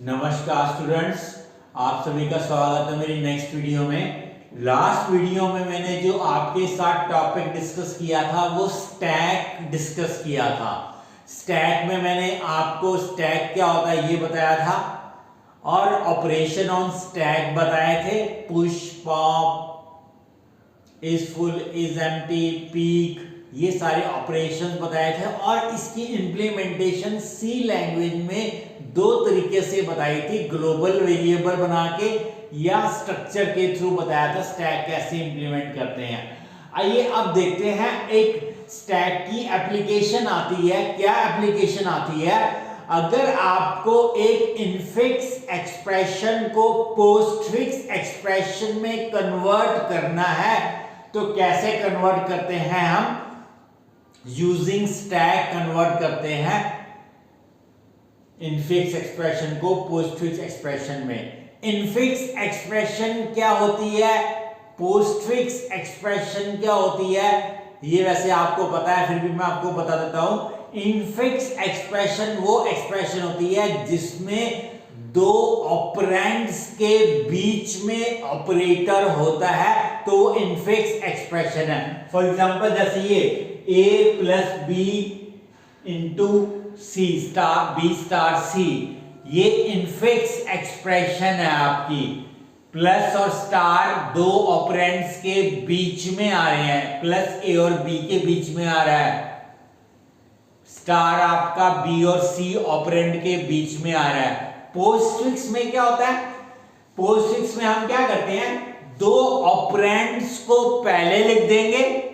नमस्कार स्टूडेंट्स, आप सभी का स्वागत है मेरी नेक्स्ट वीडियो में। लास्ट वीडियो में मैंने जो आपके साथ टॉपिक डिस्कस किया था वो स्टैक डिस्कस किया था। स्टैक में मैंने आपको स्टैक क्या होता है ये बताया था और ऑपरेशन ऑन स्टैक बताए थे। Push, pop, is full, is empty, peak, ये सारे ऑपरेशंस बताए थे और इसकी इंप्लीमेंटेशन सी लैंग्वेज में दो तरीके से बताई थी, ग्लोबल वेरिएबल बना के या स्ट्रक्चर के थ्रू बताया था स्टैक कैसे इंप्लीमेंट करते हैं। आइए अब देखते हैं एक स्टैक की एप्लीकेशन आती है। क्या एप्लीकेशन आती है? अगर आपको एक इनफिक्स एक्सप्रेशन को पोस्टफिक्स एक्सप्रेशन में कन्वर्ट करना है तो कैसे कन्वर्ट करते हैं? हम यूजिंग स्टैक कन्वर्ट करते हैं इनफिक्स एक्सप्रेशन को पोस्टफिक्स एक्सप्रेशन में। इनफिक्स एक्सप्रेशन क्या होती है, पोस्टफिक्स एक्सप्रेशन क्या होती है, ये वैसे आपको पता है, फिर भी मैं आपको बता देता हूं। इनफिक्स एक्सप्रेशन वो एक्सप्रेशन होती है जिसमें दो ऑपरेंड्स के बीच में ऑपरेटर होता है, तो वो इनफिक्स एक्सप्रेशन है। फॉर एग्जांपल जैसे ये a plus B into C star B star C, ये इनफिक्स एक्सप्रेशन है आपकी। प्लस और स्टार दो ऑपरेंड्स के बीच में आ रहे हैं, प्लस ए और बी के बीच में आ रहा है, स्टार आपका बी और सी ऑपरेंड के बीच में आ रहा है। पोस्टफिक्स में क्या होता है? पोस्टफिक्स में हम क्या करते हैं, दो ऑपरेंड्स को पहले लिख देंगे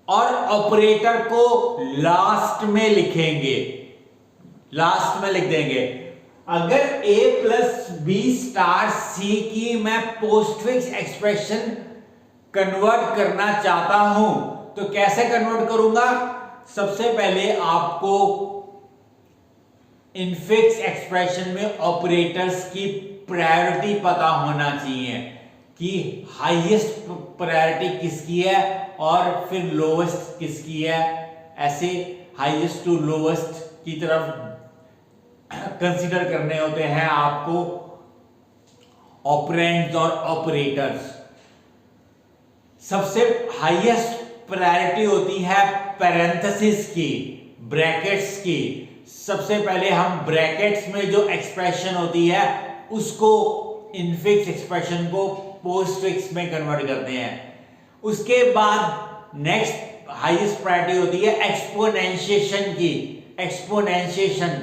और ऑपरेटर को लास्ट में लिखेंगे, लास्ट में लिख देंगे। अगर a प्लस बी स्टार सी की मैं पोस्टफिक्स एक्सप्रेशन कन्वर्ट करना चाहता हूं तो कैसे कन्वर्ट करूंगा? सबसे पहले आपको इनफिक्स एक्सप्रेशन में ऑपरेटर्स की प्रायोरिटी पता होना चाहिए कि हाईएस्ट प्रायोरिटी किसकी है और फिर लोवेस्ट किसकी है। ऐसे हाईएस्ट टू लोवेस्ट की तरफ कंसीडर करने होते हैं आपको ऑपरेंड्स और ऑपरेटर्स। सबसे हाईएस्ट प्रायोरिटी होती है पैरेंथेसिस की, ब्रैकेट्स की। सबसे पहले हम ब्रैकेट्स में जो एक्सप्रेशन होती है उसको इनफिक्स एक्सप्रेशन को पोस्टफिक्स में कन्वर्ट करते हैं। उसके बाद नेक्स्ट हाईएस्ट प्रायोरिटी होती है एक्सपोनेंशिएशन की, एक्सपोनेंशिएशन।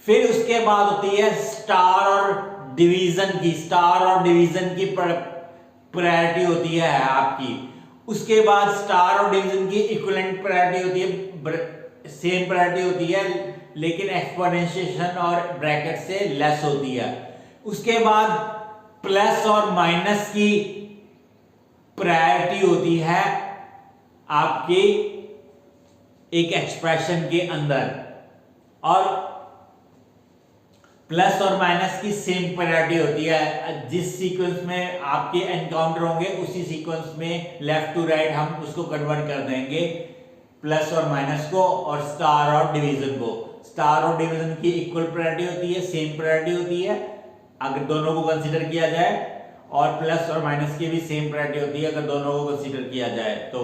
फिर उसके बाद होती है स्टार और डिवीजन की, स्टार और डिवीजन की प्रायोरिटी होती है आपकी। उसके बाद स्टार और डिवीजन की इक्विवेलेंट प्रायोरिटी होती है, सेम प्रायोरिटी होती है लेकिन एक्सपोनेंशिएशन और ब्रैकेट से लेस होती है। उसके बाद प्लस और माइनस की प्रायोरिटी होती है आपके एक एक्सप्रेशन के अंदर, और प्लस और माइनस की सेम प्रायोरिटी होती है। जिस सीक्वेंस में आपके एनकाउंटर होंगे उसी सीक्वेंस में लेफ्ट टू राइट हम उसको कन्वर्ट कर देंगे, प्लस और माइनस को और स्टार और डिवीजन को। स्टार और डिवीजन की इक्वल प्रायोरिटी होती है, सेम प्रायोरिटी होती है अगर दोनों को कंसीडर किया जाए, और प्लस और माइनस की भी सेम प्रायोरिटी होती है अगर दोनों को कंसीडर किया जाए। तो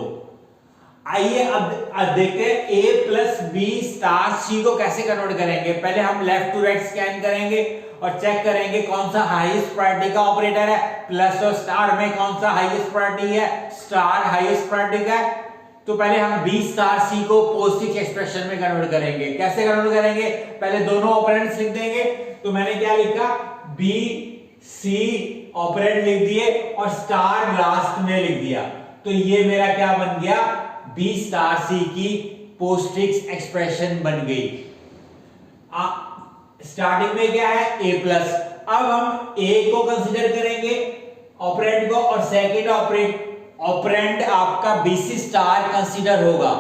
आइए अब देखते हैं a प्लस बी स्टार सी को कैसे कन्वर्ट करेंगे। पहले हम लेफ्ट टू राइट स्कैन करेंगे और चेक करेंगे कौन सा हाईएस्ट प्रायोरिटी का ऑपरेटर है। प्लस और स्टार में कौन सा हाईएस्ट प्रायोरिटी है? स्टार हाईएस्ट प्रायोरिटी का है। तो पहले हम बी स्टार सी को पोस्टफिक्स एक्सप्रेशन में कन्वर्ट करेंगे। कैसे कन्वर्ट करेंगे? पहले दोनों ऑपरेंड्स लिख देंगे। तो मैंने क्या लिखा, बी सी ऑपरेंड लिख दिए और स्टार लास्ट में लिख दिया। तो ये मेरा क्या बन गया, बी स्टार सी की पोस्टफिक्स एक्सप्रेशन बन गई। स्टार्टिंग में क्या है, ए प्लस। अब हम ए को कंसीडर करेंगे ऑपरेंड को, और सेकेंड ऑपरेंड आपका बीसी स्टार कंसीडर होगा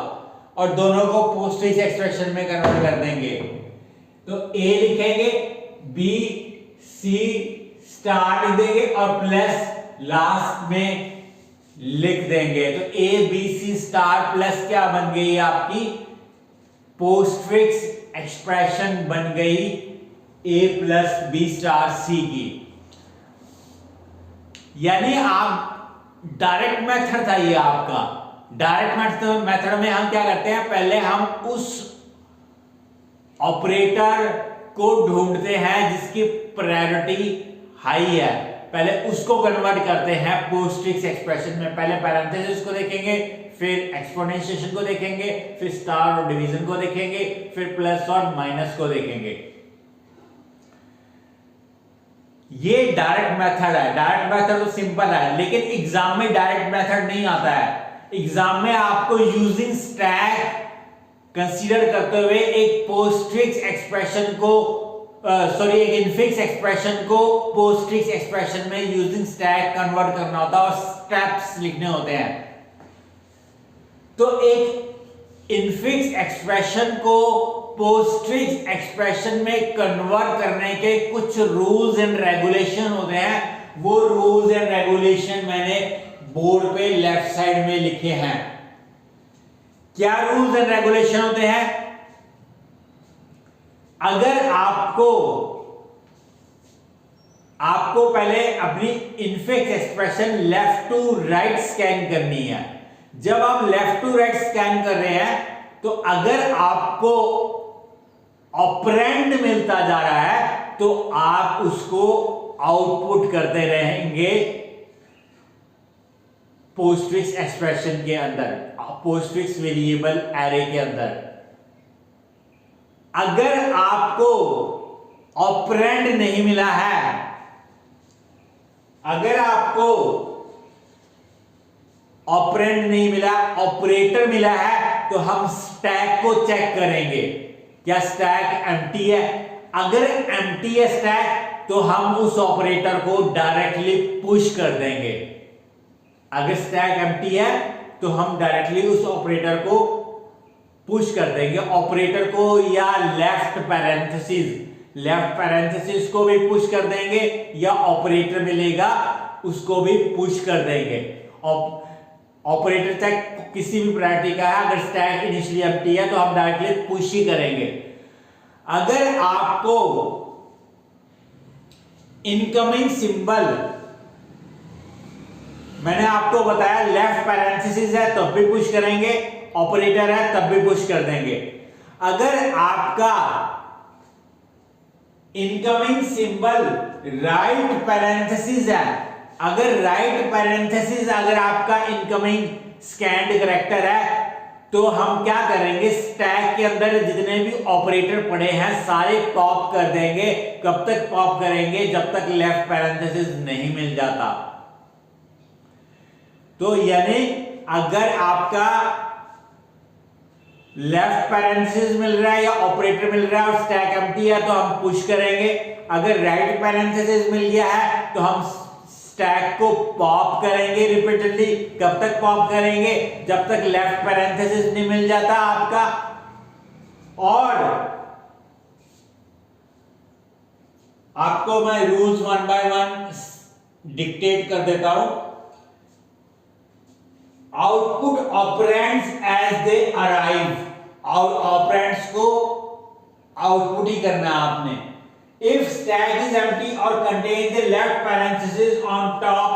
और दोनों को पोस्टफिक्स एक्सप्रेशन में कन्वर्ट कर देंगे। तो ए लिखेंगे, बी सी स्टार लिख देंगे और प्लस लास्ट में लिख देंगे। तो A B C star plus क्या बन गई आपकी पोस्टफिक्स एक्सप्रेशन बन गई A plus B star C की। यानी आप डायरेक्ट मेथड था ये आपका। डायरेक्ट मेथड में हम क्या करते हैं, पहले हम उस ऑपरेटर को ढूंढते हैं जिसकी प्रायोरिटी हाई है, पहले उसको कन्वर्ट करते हैं पोस्टफिक्स एक्सप्रेशन में। पहले पैरेंथेसिस को देखेंगे, फिर एक्सपोनेंशिएशन को देखेंगे, फिर स्टार और डिवीजन को देखेंगे, फिर प्लस और माइनस को देखेंगे। ये डायरेक्ट मेथड है। डायरेक्ट मेथड तो सिंपल है, लेकिन एग्जाम में डायरेक्ट मेथड नहीं आता है। एग्जाम में आपको यूजिंग स्टैक कंसीडर करते हुए एक पोस्टफिक्स एक्सप्रेशन को एक इनफिक्स एक्सप्रेशन को पोस्टफिक्स एक्सप्रेशन में यूजिंग स्टैक कन्वर्ट करना होता है और स्टेप्स लिखने होते हैं। तो एक इनफिक्स एक्सप्रेशन को पोस्टफिक्स एक्सप्रेशन में कन्वर्ट करने के कुछ रूल्स एंड रेगुलेशन होते हैं। वो रूल्स एंड रेगुलेशन मैंने बोर्ड पे लेफ्ट साइड में लिखे हैं। क्या रूल्स एंड रेगुलेशन होते हैं? अगर आपको पहले अपनी infix expression left to right scan करनी है। जब आप लेफ्ट टू राइट स्कैन कर रहे हैं तो अगर आपको ऑपरेंड मिलता जा रहा है तो आप उसको आउटपुट करते रहेंगे पोस्टफिक्स एक्सप्रेशन के अंदर, पोस्टफिक्स वेरिएबल एरे के अंदर। अगर आपको ऑपरेंड नहीं मिला है, अगर आपको ऑपरेंड नहीं मिला, ऑपरेटर मिला है, तो हम स्टैक को चेक करेंगे क्या स्टैक एम्प्टी है। अगर एम्प्टी है स्टैक तो हम उस ऑपरेटर को डायरेक्टली पुश कर देंगे। अगर स्टैक एम्प्टी है तो हम डायरेक्टली उस ऑपरेटर को पुश कर देंगे, ऑपरेटर को या लेफ्ट पैरेंथेसिस को भी पुश कर देंगे, या ऑपरेटर मिलेगा उसको भी पुश कर देंगे। ऑपरेटर चेक किसी भी प्रायोरिटी का है, अगर स्टैक इनिशियली एम्प्टी है तो हम डायरेक्टली पुश ही करेंगे। अगर आपको इनकमिंग सिंबल, मैंने आपको बताया लेफ्ट पैरेंथेसिस है तब भी पुश करेंगे, ऑपरेटर है तब भी पुश कर देंगे। अगर आपका इनकमिंग सिंबल राइट पैरेंथेसिस है, अगर आपका इनकमिंग स्कैन्ड करैक्टर है तो हम क्या करेंगे, स्टैक के अंदर जितने भी ऑपरेटर पड़े हैं सारे पॉप कर देंगे। कब तक पॉप करेंगे? जब तक लेफ्ट पैरेंथेसिस नहीं मिल जाता। तो यानी अगर आपका लेफ्ट पैरेंथेसिस मिल रहा है या ऑपरेटर मिल रहा है और स्टैक एम्प्टी है तो हम पुश करेंगे। अगर राइट पैरेंथेसिस मिल गया है तो हम स्टैक को पॉप करेंगे रिपीटेडली। कब तक पॉप करेंगे? जब तक लेफ्ट पैरेंथेसिस नहीं मिल जाता आपका। और आपको मैं rules one by one dictate कर देता हूं। Output operands as they arrive, और ऑपरेंड्स को आउटपुट ही करना है आपने। If stack is empty or contains the left parenthesis on top,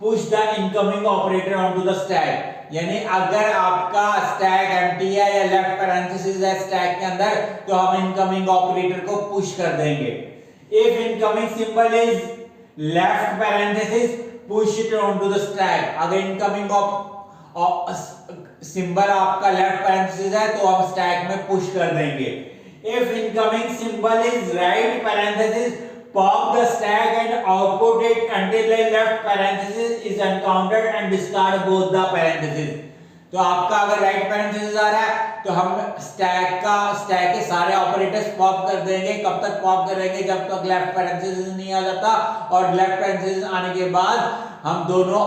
push the incoming operator onto the stack। यानी अगर आपका स्टैक एम्प्टी है या लेफ्ट पैरेंथेसिस है स्टैक के अंदर तो हम इनकमिंग ऑपरेटर को पुश कर देंगे। If incoming symbol is left parenthesis, push it onto the stack। अगर इनकमिंग सिंबल आपका लेफ्ट पैरेंथेसिस है तो हम स्टैक में पुश कर देंगे। If incoming symbol is right parenthesis, pop the stack and output it until the left parenthesis is encountered and discard both the parentheses। तो आपका अगर राइट पैरेंथेसिस आ रहा है तो हम स्टैक के सारे ऑपरेटर्स पॉप कर देंगे। कब तक पॉप करेंगे? जब तक लेफ्ट पैरेंथेसिस नहीं आ जाता, और लेफ्ट पैरेंथेसिस आने के बाद हम दोनों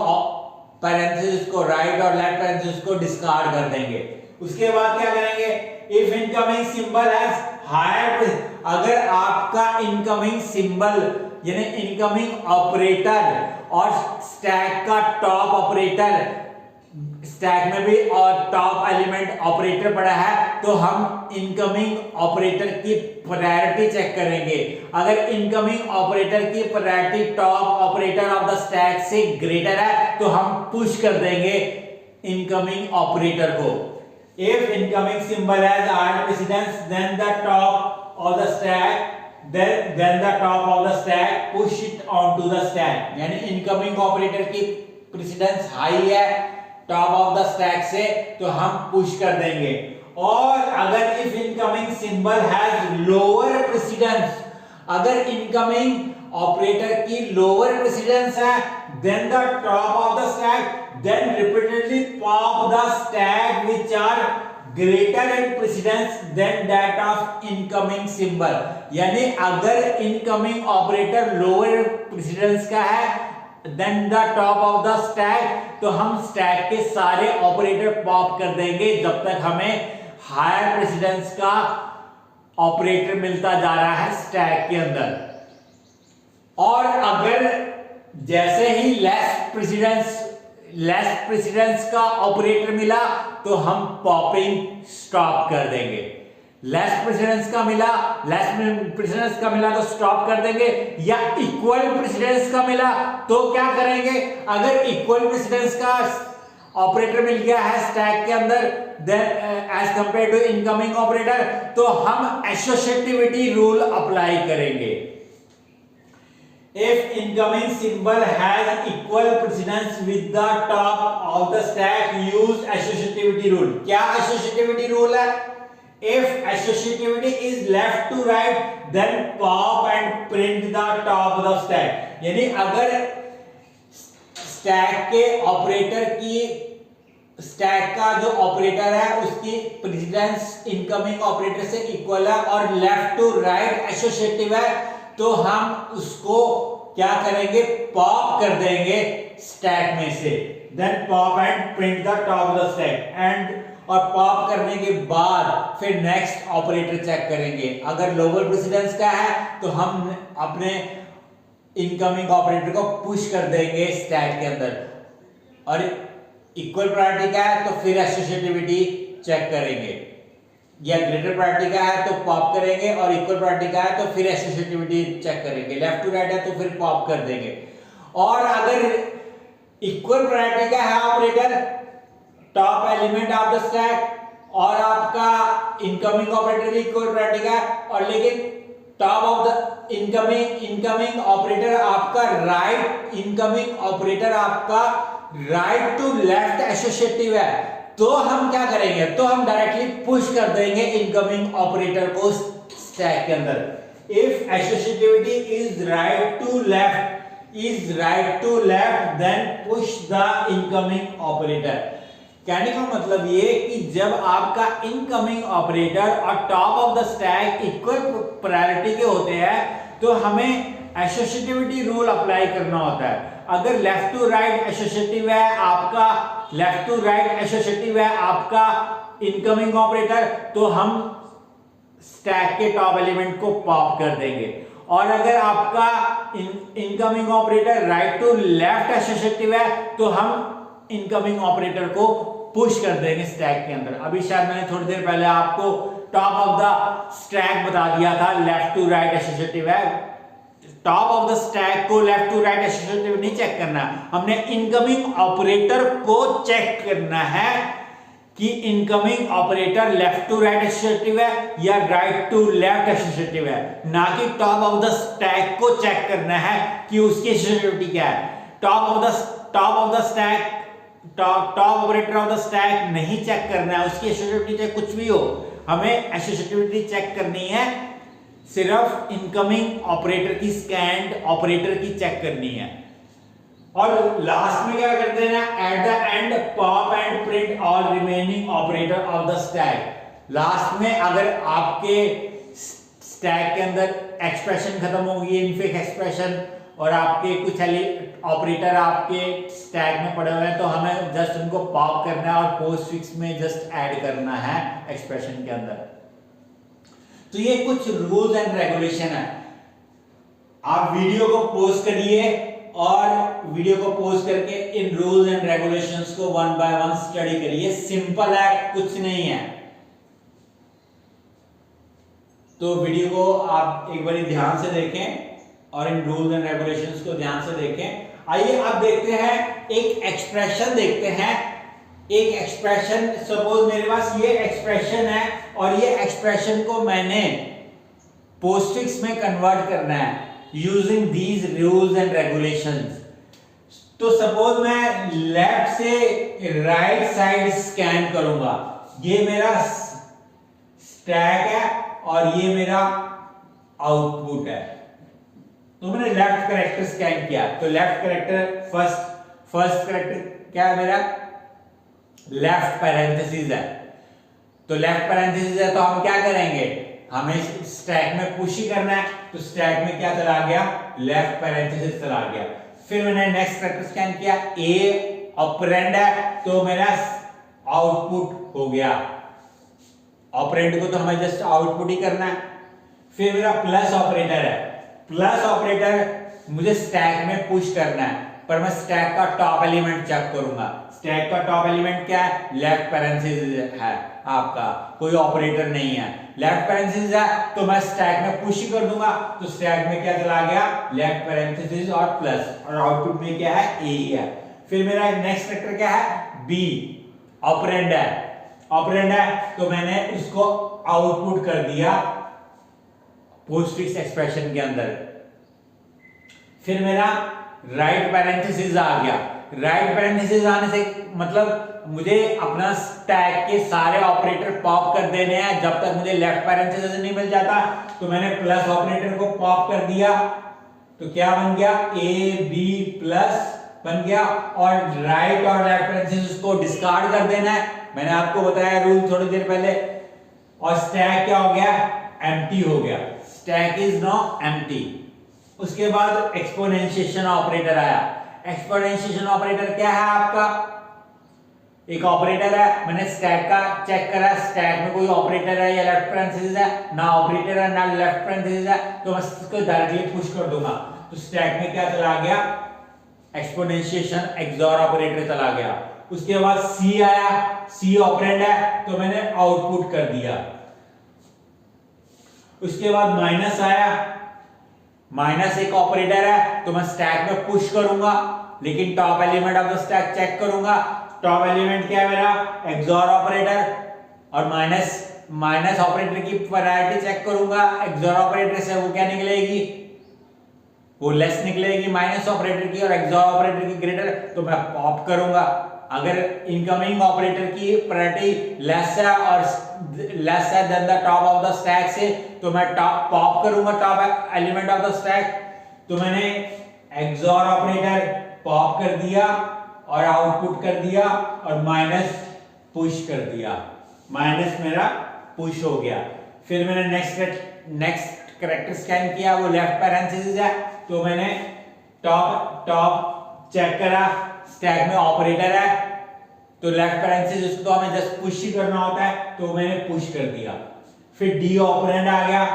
पैरेंथेसिस को, राइट और लेफ्ट पैरेंथेसिस को डिस्कार्ड कर देंगे। उसके बाद क्या करेंगे? If incoming symbol has higher, अगर आपका इनकमिंग सिंबल यानी इनकमिंग ऑपरेटर और स्टैक का टॉप ऑपरेटर स्टैक में भी और टॉप एलिमेंट ऑपरेटर पड़ा है, तो हम इनकमिंग ऑपरेटर की प्रायोरिटी चेक करेंगे। अगर इनकमिंग ऑपरेटर की priority top operator of the stack से ग्रेटर है तो हम पुश कर देंगे इनकमिंग ऑपरेटर को। If incoming symbol has earned precedence then the top of the stack then the top of the stack push it onto the stack, यानी incoming operator की precedence high है top of the stack से तो हम push कर देंगे। और अगर if incoming symbol has lower precedence, अगर इनकमिंग ऑपरेटर की लोअर प्रेसिडेंस है then the top of the stack then repeatedly pop the stack which are greater in precedence than that of incoming symbol, यानी अगर incoming operator lower precedence का है then the top of the stack, तो हम stack के सारे operator pop कर देंगे जब तक हमें हायर प्रेसिडेंस का ऑपरेटर मिलता जा रहा है स्टैक के अंदर। और अगर जैसे ही लेस प्रेसिडेंस का ऑपरेटर मिला तो हम पॉपिंग स्टॉप कर देंगे। लेस प्रेसिडेंस का मिला तो स्टॉप कर देंगे, या इक्वल प्रेसिडेंस का मिला तो क्या करेंगे, अगर इक्वल प्रेसिडेंस का ऑपरेटर मिल गया है स्टैक के अंदर then as compare to incoming operator तो हम एसोसिएटिविटी रूल अप्लाई करेंगे। If incoming symbol has equal precedence with the top of the stack, use associativity rule। क्या associativity rule है? If associativity is left to right, then pop and print the top of the stack। यानी अगर stack का जो operator है उसकी precedence incoming operator से equal है और लेफ्ट टू राइट एसोसिएटिव है तो हम उसको क्या करेंगे, पॉप कर देंगे स्टैक में से। Then pop and print the top of the stack and और पॉप करने के बाद फिर नेक्स्ट ऑपरेटर चेक करेंगे। अगर लोअर प्रेसिडेंस का है तो हम अपने इनकमिंग ऑपरेटर को पुश कर देंगे स्टैक के अंदर, और इक्वल प्रायोरिटी का है तो फिर एसोसिएटिविटी चेक करेंगे, या ग्रेटर प्रायोरिटी का है तो पॉप करेंगे और इक्वल प्रायोरिटी का है तो फिर एसोसिएटिविटी चेक करेंगे। लेफ्ट टू राइट है तो फिर पॉप कर देंगे। और अगर इक्वल प्रायोरिटी का है operator top element of the stack और आपका इनकमिंग ऑपरेटर इक्वल प्रायोरिटी का है और लेकिन top of the incoming operator आपका राइट टू लेफ्ट एसोसिएटिव है तो हम क्या करेंगे, तो हम डायरेक्टली पुश कर देंगे इनकमिंग ऑपरेटर को स्टैक के अंदर। If associativity is right to left then push the incoming operator. कहने का मतलब ये कि जब आपका इनकमिंग ऑपरेटर और top of the stack equal priority के होते हैं तो हमें एसोसिएटिविटी रूल अप्लाई करना होता है। अगर लेफ्ट टू राइट एसोसिएटिव है आपका इनकमिंग ऑपरेटर तो हम स्टैक के टॉप एलिमेंट को पॉप कर देंगे, और अगर आपका incoming operator right to left associative है तो हम इनकमिंग ऑपरेटर को पुश कर देंगे स्टैक के अंदर। अभी शायद मैंने थोड़ी देर पहले आपको टॉप ऑफ द स्टैक बता दिया था लेफ्ट टू राइट एसोसिएटिव है। टॉप ऑफ द स्टैक को लेफ्ट टू राइट एसोसिएटिव नहीं चेक करना, हमने इनकमिंग ऑपरेटर को चेक करना है कि incoming operator left to right associative है या राइट टू लेफ्ट एसोसिएटिव है, ना कि टॉप ऑफ द स्टैक को चेक करना है कि उसकी एसोसिएटिविटी क्या है। Top of the stack top operator of the stack नहीं चेक करना है, उसकी एसोसिएटिविटी चाहे कुछ भी हो, हमें एसोसिएटिविटी चेक करनी है सिर्फ इनकमिंग ऑपरेटर की स्कैन्ड ऑपरेटर की चेक करनी है। और लास्ट में क्या करते हैं, at the end pop and print all remaining operator of the stack. Last में अगर आपके स्टैक के अंदर एक्सप्रेशन खत्म हो गई, इनफिक्स एक्सप्रेशन, और आपके कुछ ऑपरेटर आपके स्टैक में पड़े हुए हैं तो हमें जस्ट उनको पॉप करना है और पोस्टफिक्स में जस्ट ऐड करना है एक्सप्रेशन के अंदर। तो ये कुछ रूल्स एंड रेगुलेशन है। आप वीडियो को पॉज करिए और वीडियो को पॉज करके इन रूल्स एंड रेगुलेशंस को वन बाय वन स्टडी करिए। सिंपल है, कुछ नहीं है। तो वीडियो को आप एक बार ध्यान से देखें और इन रूल्स एंड रेगुलेशंस को ध्यान से देखें। आइए अब देखते हैं, एक एक्सप्रेशन देखते हैं। एक एक्सप्रेशन, सपोज मेरे पास ये एक्सप्रेशन है और ये एक्सप्रेशन को मैंने पोस्टफिक्स में कन्वर्ट करना है using these rules and regulations. तो सपोज मैं लेफ्ट से राइट साइड स्कैन करूंगा, ये मेरा स्टैक है और ये मेरा आउटपुट है। तो मैंने लेफ्ट कैरेक्टर स्कैन किया, तो लेफ्ट कैरेक्टर फर्स्ट कैरेक्टर क्या है मेरा, लेफ्ट पैरेंथेसिस है। तो लेफ्ट पैरेंथेसिस है तो हम क्या करेंगे, हमें स्टैक में पुश ही करना है। तो स्टैक में क्या चला गया, लेफ्ट पैरेंथेसिस चला गया। फिर मैंने नेक्स्ट कैरेक्टर स्कैन किया, ए ऑपरेंड है तो मेरा आउटपुट हो गया। ऑपरेंड को तो हमें जस्ट आउटपुट ही करना है। फिर मेरा प्लस ऑपरेटर है, प्लस ऑपरेटर मुझे स्टैक में पुश करना है, पर मैं स्टैक का टॉप एलिमेंट चेक करूंगा। स्टैक का टॉप एलिमेंट क्या है, लेफ्ट पैरेंथेसिस है आपका, कोई ऑपरेटर नहीं है। लेफ्ट पैरेंथेसिस है तो मैं स्टैक में पुश ही कर दूंगा, तो स्टैक में क्या चला गया, लेफ्ट पैरेंथेसिस और प्लस, और आउटपुट में क्या है, ए ही है। फिर मेरा नेक्स्ट कैरेक्टर क्या है, बी ऑपरेंड है। ऑपरेंड है तो मैंने उसको आउटपुट कर दिया पोस्टफिक्स एक्सप्रेशन के अंदर। फिर मेरा राइट पैरेंथेसिस आ गया। राइट पैरेंथेसिस आने से मतलब मुझे अपना स्टैक के सारे ऑपरेटर पॉप कर देने हैं जब तक मुझे लेफ्ट पैरेंथेसिस नहीं मिल जाता। तो मैंने प्लस ऑपरेटर को पॉप कर दिया, तो क्या बन गया, ए बी प्लस बन गया। और राइट और लेफ्ट पैरेंथेसिस को डिस्कार्ड कर देना है, मैंने आपको बताया रूल थोड़ी देर पहले। और स्टैक क्या हो गया, एम्प्टी हो गया, स्टैक इज नाउ एम्प्टी। उसके बाद एक्सपोनेंशिएशन ऑपरेटर आया। एक्सपोनेंशिएशन ऑपरेटर क्या है आपका, एक ऑपरेटर है, मैंने स्टैक का चेक करा, स्टैक में कोई ऑपरेटर है या लेफ्ट पैरेंथेसिस है, ना ऑपरेटर है ना लेफ्ट पैरेंथेसिस है, तो मैं इसको डायरेक्टली पुश कर दूंगा। तो स्टैक में क्या चला गया, एक्सपोनेंशिएशन एक्सओर ऑपरेटर चला गया। उसके बाद सी आया, सी ऑपरेंड है तो मैंने आउटपुट कर दिया। उसके बाद माइनस आया, माइनस एक ऑपरेटर है तो मैं स्टैक में पुश करूंगा, लेकिन top element of the stack check करूंगा। टॉप एलिमेंट क्या है मेरा, एक्सओर ऑपरेटर, और माइनस ऑपरेटर की प्रायोरिटी चेक करूंगा। एक्सओर ऑपरेटर से वो क्या निकलेगी, वो लेस निकलेगी माइनस ऑपरेटर की, और एक्सओर ऑपरेटर की ग्रेटर, तो मैं पॉप करूंगा। अगर इनकमिंग ऑपरेटर की प्रायोरिटी लेस है और लेस है then the top of the stack से, तो मैं टॉप पॉप करूंगा top element of the stack. तो मैंने एक्सओर ऑपरेटर पॉप कर दिया और आउटपुट कर दिया, और माइनस पुश कर दिया, माइनस मेरा पुश हो गया। फिर मैंने नेक्स्ट कैरेक्टर स्कैन किया, वो लेफ्ट पैरेंथेसिस है तो मैंने टॉप चेक करा, स्टैक में ऑपरेटर है तो लेफ्ट पैरेंथेसिस उसको हमें जस्ट पुश ही करना होता है, तो मैंने पुश कर दिया। फिर डी ऑपरेंड आ गया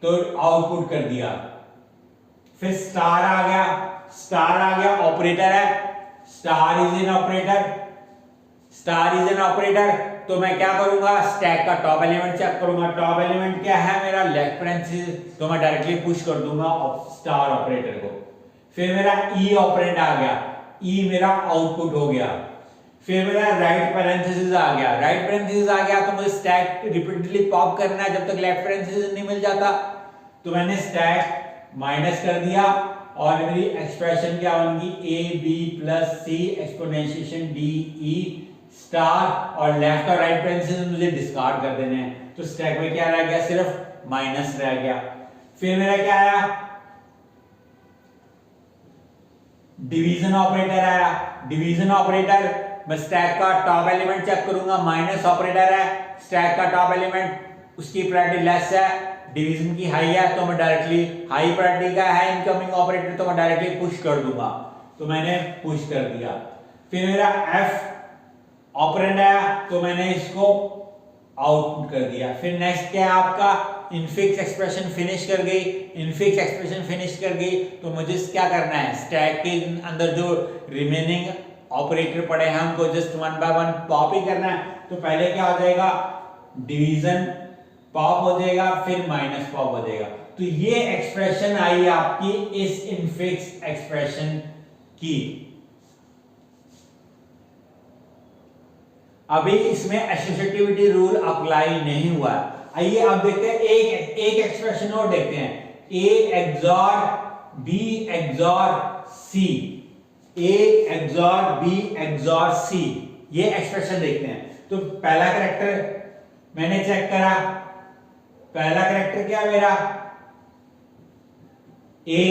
तो आउटपुट कर दिया। फिर स्टार आ गया, ऑपरेटर है, स्टार इज एन ऑपरेटर, तो मैं क्या करूंगा, स्टैक का टॉप एलिमेंट चेक करूंगा। टॉप एलिमेंट क्या है मेरा, लेफ्ट पैरेंथेसिस, तो मैं डायरेक्टली पुश कर दूंगा स्टार ऑपरेटर को। फिर मेरा ई ऑपरेंड आ गया, ई मेरा आउटपुट हो गया। फिर मेरा राइट पैरेंथेसिस आ गया, तो मुझे स्टैक रिपीटेडली पॉप करना है जब तक लेफ्ट पैरेंथेसिस नहीं मिल जाता। तो मैंने स्टैक माइनस कर दिया और मेरी एक्सप्रेशन क्या बनेगी, A B plus C exponentiation D E star, और लेफ्ट और राइट पैरेंथेसिस मुझे डिस्कार्ड कर देने हैं। तो स्टैक में क्या रह गया, सिर्फ माइनस रह गया। फिर मेरा क्या आया, डिवीजन ऑपरेटर आया। डिवीजन ऑपरेटर, मैं स्टैक का टॉप एलिमेंट चेक करूंगा, माइनस ऑपरेटर है, स्टैक का टॉप एलिमेंट उसकी प्रायोरिटी लेस है, डिवीजन की हाई है, तो मैं डायरेक्टली हाई प्रायोरिटी का है इनकमिंग ऑपरेटर, तो मैं डायरेक्टली पुश कर दूंगा, तो मैंने पुश कर दिया। फिर मेरा एफ ऑपरेंड आया तो मैंने इसको आउटपुट कर दिया। फिर नेक्स्ट क्या है आपका, इनफिक्स एक्सप्रेशन फिनिश कर गई, इनफिक्स एक्सप्रेशन फिनिश कर गई, तो मुझे क्या करना है, स्टैक के अंदर जो रिमेनिंग ऑपरेटर पड़े हैं उनको just one by one pop ही करना है। तो पहले क्या हो जाएगा, डिवीजन पॉप हो जाएगा, फिर माइनस पॉप हो जाएगा। तो ये एक्सप्रेशन आई आपकी इस इनफिक्स एक्सप्रेशन की। अभी इसमें एसोसिएटिविटी रूल अप्लाई नहीं हुआ। आइए अब देखते हैं एक एक्सप्रेशन और देखते हैं, A XOR B XOR C, A XOR B XOR C, ये एक्सप्रेशन देखते हैं। तो पहला कैरेक्टर मैंने चेक करा, पहला कैरेक्टर क्या मेरा A,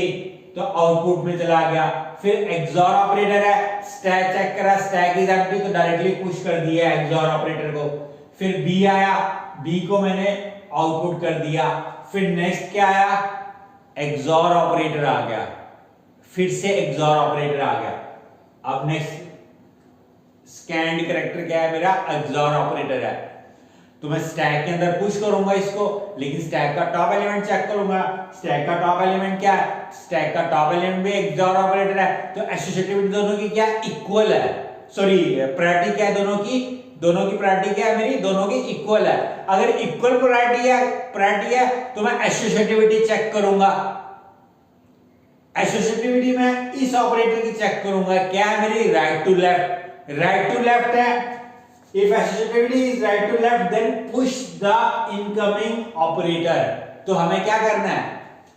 तो आउटपुट में चला गया। फिर XOR ऑपरेटर है, स्टैक चेक करा, स्टैक इज एम्प्टी, तो डायरेक्टली पुश कर दिया XOR ऑपरेटर को। फिर B आया, B को मैंने आउटपुट कर दिया। फिर नेक्स्ट क्या आया, XOR ऑपरेटर आ गया, फिर से XOR ऑपरेटर आ गया। अब नेक्स्ट स्कैंड कैरेक्टर क्या है मेरा, XOR ऑपरेटर है। तो मैं स्टैक के अंदर पुश करूंगा इसको, लेकिन स्टैक का टॉप एलिमेंट चेक करूंगा। स्टैक का टॉप एलिमेंट क्या है, स्टैक का टॉप एलिमेंट भी XOR ऑपरेटर है। तो एसोसिएटिविटी दोनों की क्या इक्वल है, सॉरी प्रायोरिटी क्या है, दोनों की प्रायोरिटी क्या है मेरी, दोनों की इक्वल है। अगर इक्वल प्रायोरिटी है तो मैं एसोसिएटिविटी चेक करूंगा। एसोसिएटिविटी में इस ऑपरेटर की चेक करूंगा, क्या है मेरी, राइट टू लेफ्ट है। If associativity is right to left, then push the incoming operator. तो हमें क्या करना है,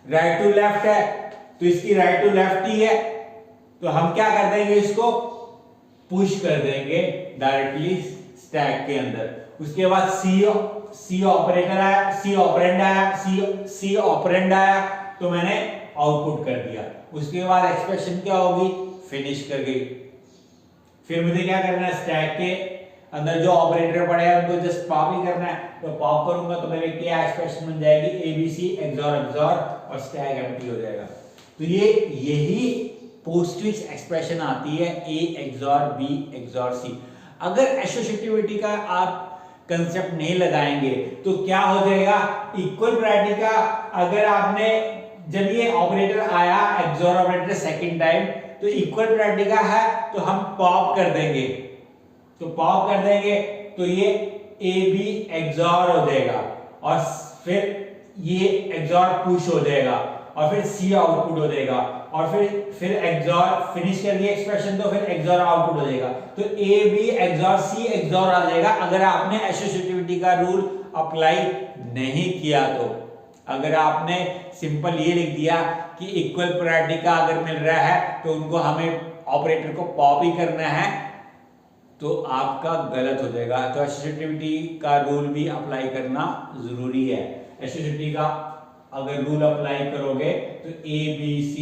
right to left है, तो इसकी right to left ही है, तो हम क्या कर देंगे, इसको पुश कर देंगे डायरेक्टली स्टैक के अंदर। उसके बाद C ऑपरेटर आया, C ऑपरेंड आया, तो मैंने आउटपुट कर दिया। उसके बाद एक्सप्रेशन क्या होगी, फिनिश कर गई। फिर मुझे क्या करना है, स्टैक के अंदर जो ऑपरेटर पड़े हैं उनको जस्ट पॉप ही करना है। तो पॉप करूंगा तो मेरे क्या एक्सप्रेशन बन जाएगी, ABC XOR और स्टैक एम्प्टी हो जाएगा। तो यही पोस्टफिक्स एक्सप्रेशन आती है, A XOR B XOR C। अगर एसोसिएटिविटी का आप कंसेप्ट नहीं लगाएंगे तो क्या हो जाएगा, इक्वल प्रायोरिटी का अगर आपने जब ये ऑपरेटर आया XOR ऑपरेटर सेकंड टाइम, तो इक्वल प्रायोरिटी का है तो हम पॉप कर देंगे, तो ये AB XOR हो जाएगा और फिर ये XOR पुश हो जाएगा और फिर C आउटपुट हो जाएगा और फिर XOR फिनिश कर दिया एक्सप्रेशन, तो फिर XOR आउटपुट हो जाएगा। तो AB XOR C XOR आ जाएगा अगर आपने एसोसिएटिविटी का रूल अप्लाई नहीं किया। तो अगर आपने सिंपल ये लिख दिया कि इक्वल प्रायोरिटी का अगर मिल रहा है तो उनको हमें ऑपरेटर को पॉप ही करना है, तो आपका गलत हो जाएगा। तो एसोसिएटिविटी का रूल भी अप्लाई करना जरूरी है। एसोसिएटिविटी का अगर रूल अप्लाई करोगे तो ABC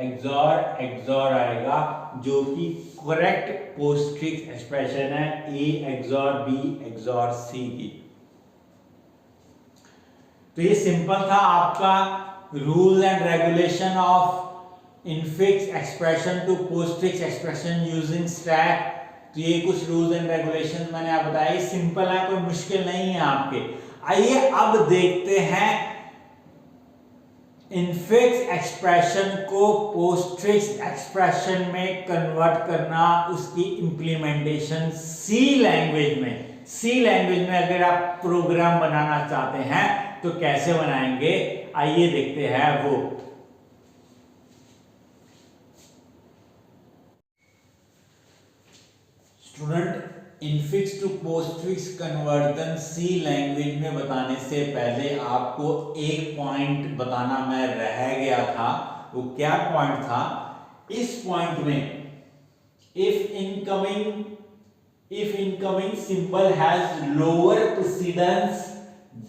XOR आएगा, जो कि करेक्ट पोस्टफिक्स एक्सप्रेशन है A XOR B XOR C की। तो ये सिंपल था आपका rule and regulation of infix expression to postfix expression using stack. तो ये कुछ रूल्स एंड रेगुलेशन मैंने आप बताए, सिंपल है, कोई मुश्किल नहीं है आपके। आइए अब देखते हैं इनफिक्स एक्सप्रेशन को पोस्टफिक्स एक्सप्रेशन में कन्वर्ट करना, उसकी इंप्लीमेंटेशन सी लैंग्वेज में अगर आप प्रोग्राम बनाना चाहते हैं तो कैसे बनाएंगे, आइए देखते हैं वो। Student, infix to postfix conversion C language में बताने से पहले आपको एक पॉइंट बताना मैं रह गया था। वो क्या पॉइंट था, इस पॉइंट में if incoming symbol has lower precedence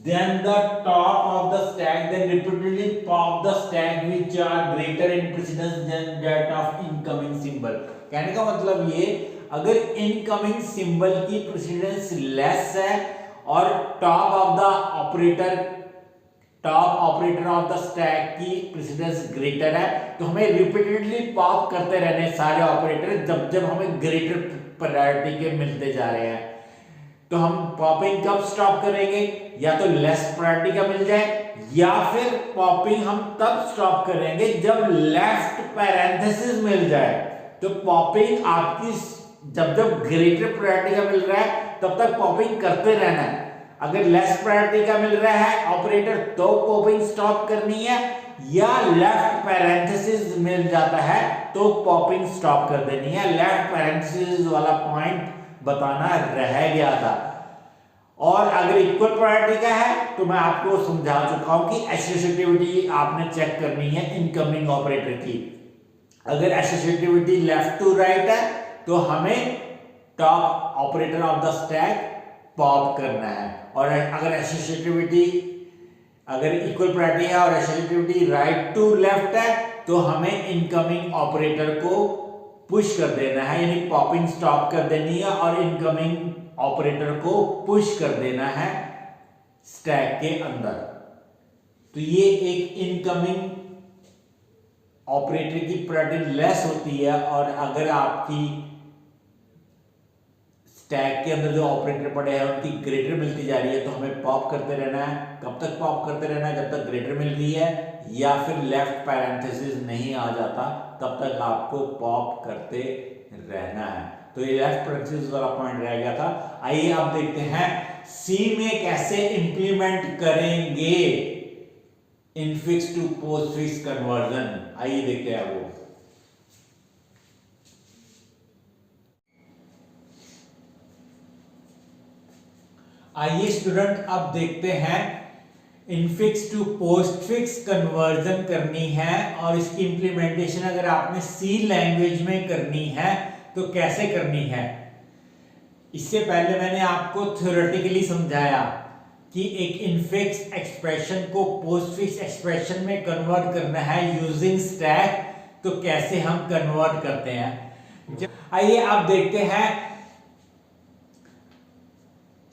then the top of the stack, then repeatedly pop the stack which are greater in precedence than that of incoming symbol. कहने का मतलब ये, अगर इनकमिंग सिंबल की precedence less है और top operator of the stack की precedence greater है, तो हमें रिपीटेडली पॉप करते रहने सारे ऑपरेटर जब हमें ग्रेटर प्रायोरिटी के मिलते जा रहे हैं। तो हम पॉपिंग कब स्टॉप करेंगे, या तो लेस प्रायोरिटी का मिल जाए या फिर पॉपिंग हम तब स्टॉप करेंगे जब लेफ्ट पैरेंथेसिस मिल जाए। तो पॉपिंग आपकी जब जब ग्रेटर प्रायोरिटी का मिल रहा है तब तक पॉपिंग करते रहना है। अगर लेस प्रायोरिटी का मिल रहा है ऑपरेटर तो पॉपिंग स्टॉप करनी है, या लेफ्ट पैरेंथेसिस मिल जाता है तो पॉपिंग स्टॉप कर देनी है। लेफ्ट पैरेंथेसिस वाला पॉइंट बताना रह गया था। और अगर इक्वल प्रायोरिटी का है तो मैं आपको समझा चुका हूं कि एसोसिएटिविटी आपने चेक करनी है इनकमिंग ऑपरेटर की। अगर एसोसिएटिविटी लेफ्ट टू राइट है तो हमें top operator of the stack pop करना है, और अगर एसोसिएटिविटी अगर इक्वल प्रायोरिटी है और एसोसिएटिविटी राइट टू लेफ्ट है तो हमें इनकमिंग ऑपरेटर को पुश कर देना है, यानी पॉपिंग स्टॉप कर देनी है और इनकमिंग ऑपरेटर को पुश कर देना है स्टैक के अंदर। तो ये एक इनकमिंग ऑपरेटर की प्रायोरिटी लेस होती है, और अगर आपकी स्टैक के अंदर जो ऑपरेटर पड़े हैं उनकी ग्रेटर मिलती जा रही है तो हमें पॉप करते रहना है। कब तक पॉप करते रहना है? जब तक ग्रेटर मिल रही है या फिर लेफ्ट पैरेंथेसिस नहीं आ जाता तब तक आपको पॉप करते रहना है। तो ये लेफ्ट पैरेंथेसिस वाला पॉइंट रह गया था। आइए आप देखते हैं सी में कैसे इंप्लीमेंट करेंगे इनफिक्स टू पोस्टफिक्स कन्वर्जन। आइए देखते हैं वो। आइए स्टूडेंट अब देखते हैं इनफिक्स टू पोस्टफिक्स कन्वर्जन करनी है, और इसकी इंप्लीमेंटेशन अगर आपने सी लैंग्वेज में करनी है तो कैसे करनी है। इससे पहले मैंने आपको थ्योरेटिकली समझाया कि एक इनफिक्स एक्सप्रेशन को पोस्टफिक्स एक्सप्रेशन में कन्वर्ट करना है यूजिंग स्टैक, तो कैसे हम कन्वर्ट करते हैं। आइए आप देखते हैं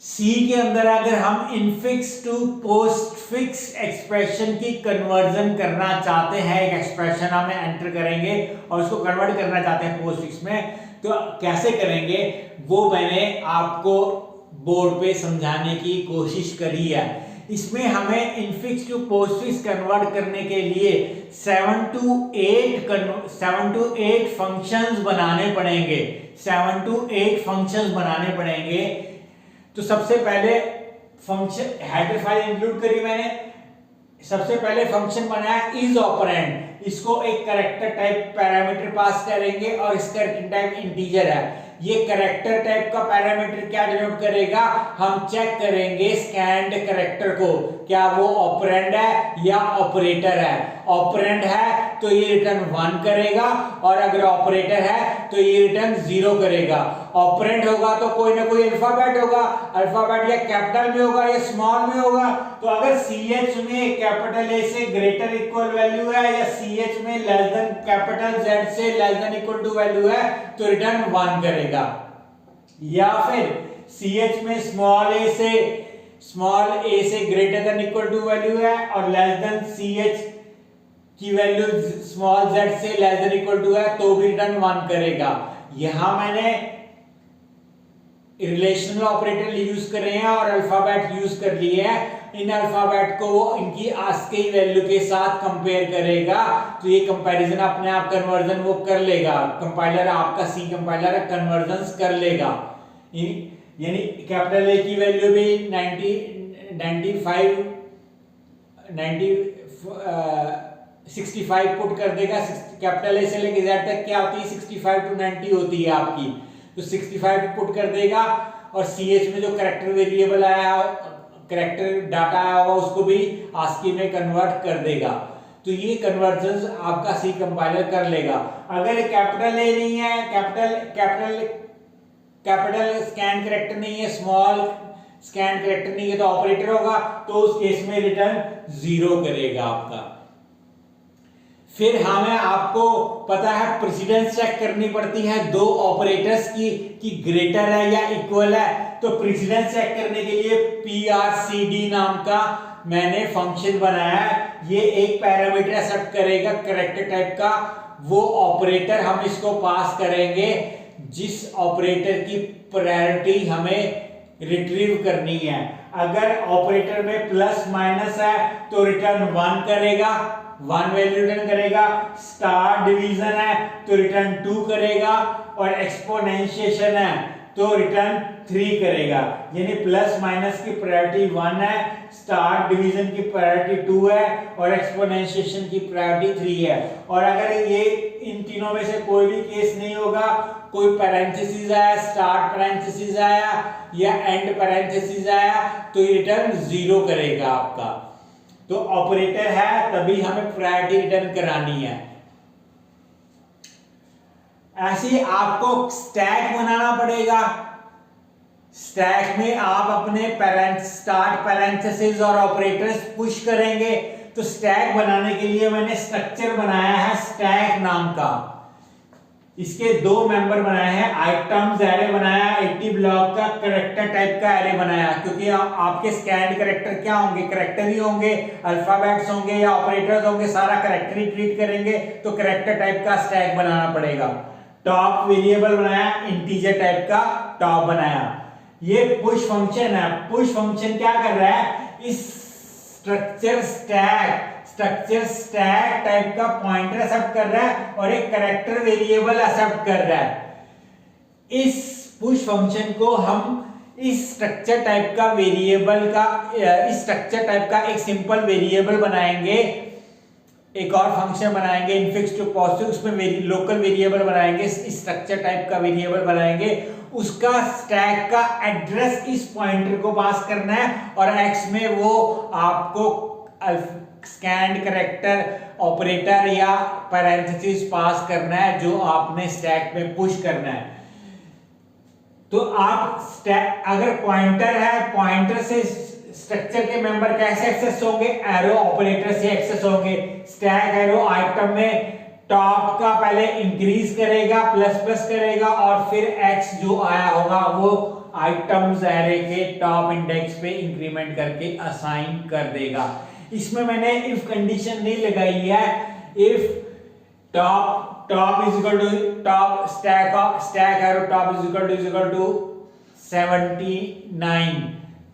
सी के अंदर अगर हम इनफिक्स टू पोस्टफिक्स एक्सप्रेशन की कन्वर्जन करना चाहते हैं, एक एक्सप्रेशन हम एंटर करेंगे और उसको कन्वर्ट करना चाहते हैं पोस्टफिक्स में, तो कैसे करेंगे वो मैंने आपको बोर्ड पे समझाने की कोशिश करी है। इसमें हमें इनफिक्स टू पोस्टफिक्स कन्वर्ट करने के लिए 7 to 8 फंक्शंस बनाने पड़ेंगे। 7 to 8 फंक्शंस बनाने पड़ेंगे। तो सबसे पहले फंक्शन हेडर फाइल इंक्लूड करी मैंने। सबसे पहले फंक्शन बनाया इज ऑपरेंड, इसको एक कैरेक्टर टाइप पैरामीटर पास करेंगे और इसका टाइप इंटीजर है। ये कैरेक्टर टाइप का पैरामीटर क्या डिनोट करेगा, हम चेक करेंगे स्कैन्ड कैरेक्टर को, क्या वो ऑपरेंड है या ऑपरेटर है। ऑपरेंड है तो ये रिटर्न 1 करेगा, और अगर ऑपरेटर है तो ये रिटर्न 0 करेगा। ऑपरेंड होगा तो कोई ना कोई अल्फाबेट होगा, अल्फाबेट या कैपिटल में होगा या स्मॉल में होगा। तो अगर CH में कैपिटल A से ग्रेटर इक्वल वैल्यू है या CH में लेस देन कैपिटल Z से less than equal to value है तो रिटर्न 1 करेगा। या फिर CH में स्मॉल a से greater than equal to value है और लेस देन CH की वैल्यू स्मॉल z से लेस देन इक्वल टू है तो भी रिटर्न 1 करेगा। यहां मैंने रिलेशनल ऑपरेटर यूज कर रहे हैं और अल्फाबेट यूज कर लिए हैं। इन अल्फाबेट को वो इनकी आस्की वैल्यू के साथ कंपेयर करेगा, तो ये कंपैरिजन अपने आप कन्वर्जन वो कर लेगा। कंपाइलर आपका सी कंपाइलर कन्वर्जन कर लेगा। यानी कैपिटल ए की वैल्यू भी 65 पुट कर देगा। कैपिटल ए से लेके जेड तक क्या होती है 65 to 90 होती है आपकी, तो 65 पुट कर देगा। और CH में जो कैरेक्टर वेरिएबल आया कैरेक्टर डाटा आया होगा उसको भी आस्की में कन्वर्ट कर देगा। तो ये कन्वर्जन आपका सी कंपाइलर कर लेगा। अगर कैपिटल ए नहीं है, कैपिटल स्कैन कैरेक्टर नहीं है, स्मॉल स्कैन कैरेक्टर नहीं है तो ऑपरेटर होगा, तो उस केस में रिटर्न 0 करेगा आपका। फिर हमें आपको पता है प्रेसिडेंस चेक करनी पड़ती है दो ऑपरेटर्स की कि ग्रेटर है या इक्वल है। तो प्रेसिडेंस चेक करने के लिए PRCD नाम का मैंने फंक्शन बनाया है। ये एक पैरामीटर एक्सेप्ट करेगा कैरेक्टर टाइप का, वो ऑपरेटर हम इसको पास करेंगे जिस ऑपरेटर की प्रायोरिटी हमें रिट्रीव करनी है। अगर ऑपरेटर में प्लस माइनस है तो रिटर्न 1 करेगा, 1 वैल्यू रिटर्न करेगा। स्टार डिवीजन है तो रिटर्न 2 करेगा, और एक्सपोनेंशिएशन है तो रिटर्न 3 करेगा। यानी प्लस माइनस की प्रायोरिटी 1 है, स्टार डिवीजन की प्रायोरिटी 2 है, और एक्सपोनेंशिएशन की प्रायोरिटी 3 है। और अगर ये इन तीनों में से कोई भी केस नहीं होगा, कोई पैरेंथेसिस आया, स्टार्ट पैरेंथेसिस आया या एंड पैरेंथेसिस आया, तो ये रिटर्न 0 करेगा आपका। तो ऑपरेटर है तभी हमें प्रायोरिटी रिटर्न करानी है। ऐसे ही आपको स्टैक बनाना पड़ेगा। स्टैक में आप अपने स्टार्ट पैरेंथेसिस और ऑपरेटर्स पुश करेंगे। तो स्टैक बनाने के लिए मैंने स्ट्रक्चर बनाया है स्टैक नाम का। इसके 2 मेंबर बनाए हैं। आइटम्स एरे बनाया, 80 ब्लॉक का कैरेक्टर टाइप का एरे बनाया, क्योंकि आपके स्कैन्ड कैरेक्टर क्या होंगे, कैरेक्टर ही होंगे, अल्फाबेट्स होंगे या ऑपरेटर्स होंगे, सारा कैरेक्टर ही ट्रीट करेंगे, तो कैरेक्टर टाइप का स्टैक बनाना पड़ेगा। टॉप वेरिएबल बनाया, इंटीजर टाइप का टॉप बनाया। ये पुश फंक्शन है। पुश फंक्शन क्या कर रहा है, इस स्ट्रक्चर स्टैक टाइप का पॉइंटर एक्सेप्ट कर रहा है और एक कैरेक्टर वेरिएबल एक्सेप्ट कर रहा है। इस पुश फंक्शन को हम इस स्ट्रक्चर टाइप का वेरिएबल का इस स्ट्रक्चर टाइप का एक सिंपल वेरिएबल बनाएंगे, एक और फंक्शन बनाएंगे इनफिक्स टू पॉजिटिव, उसमें लोकल वेरिएबल बनाएंगे, इस स्ट्रक्चर टाइप का वेरिएबल बनाएंगे। उसका स्टैक का एड्रेस इस पॉइंटर को पास करना है और एक्स में वो आपको स्कैन्ड कैरेक्टर ऑपरेटर या पैरेंथेसिस पास करना है जो आपने स्टैक में पुश करना है। तो आप स्टैक अगर पॉइंटर है, पॉइंटर से स्ट्रक्चर के मेंबर कैसे एक्सेस होंगे, एरो ऑपरेटर से एक्सेस होंगे। स्टैक एरो आइटम में टॉप का पहले इंक्रीज करेगा, प्लस प्लस करेगा, और फिर एक्स जो आया होगा वो आइटम्स एरे के टॉप इंडेक्स पे इंक्रीमेंट करके असाइन कर देगा। इसमें मैंने इफ कंडीशन नहीं लगाई है। If top is equal to top stack arrow top is equal to 79,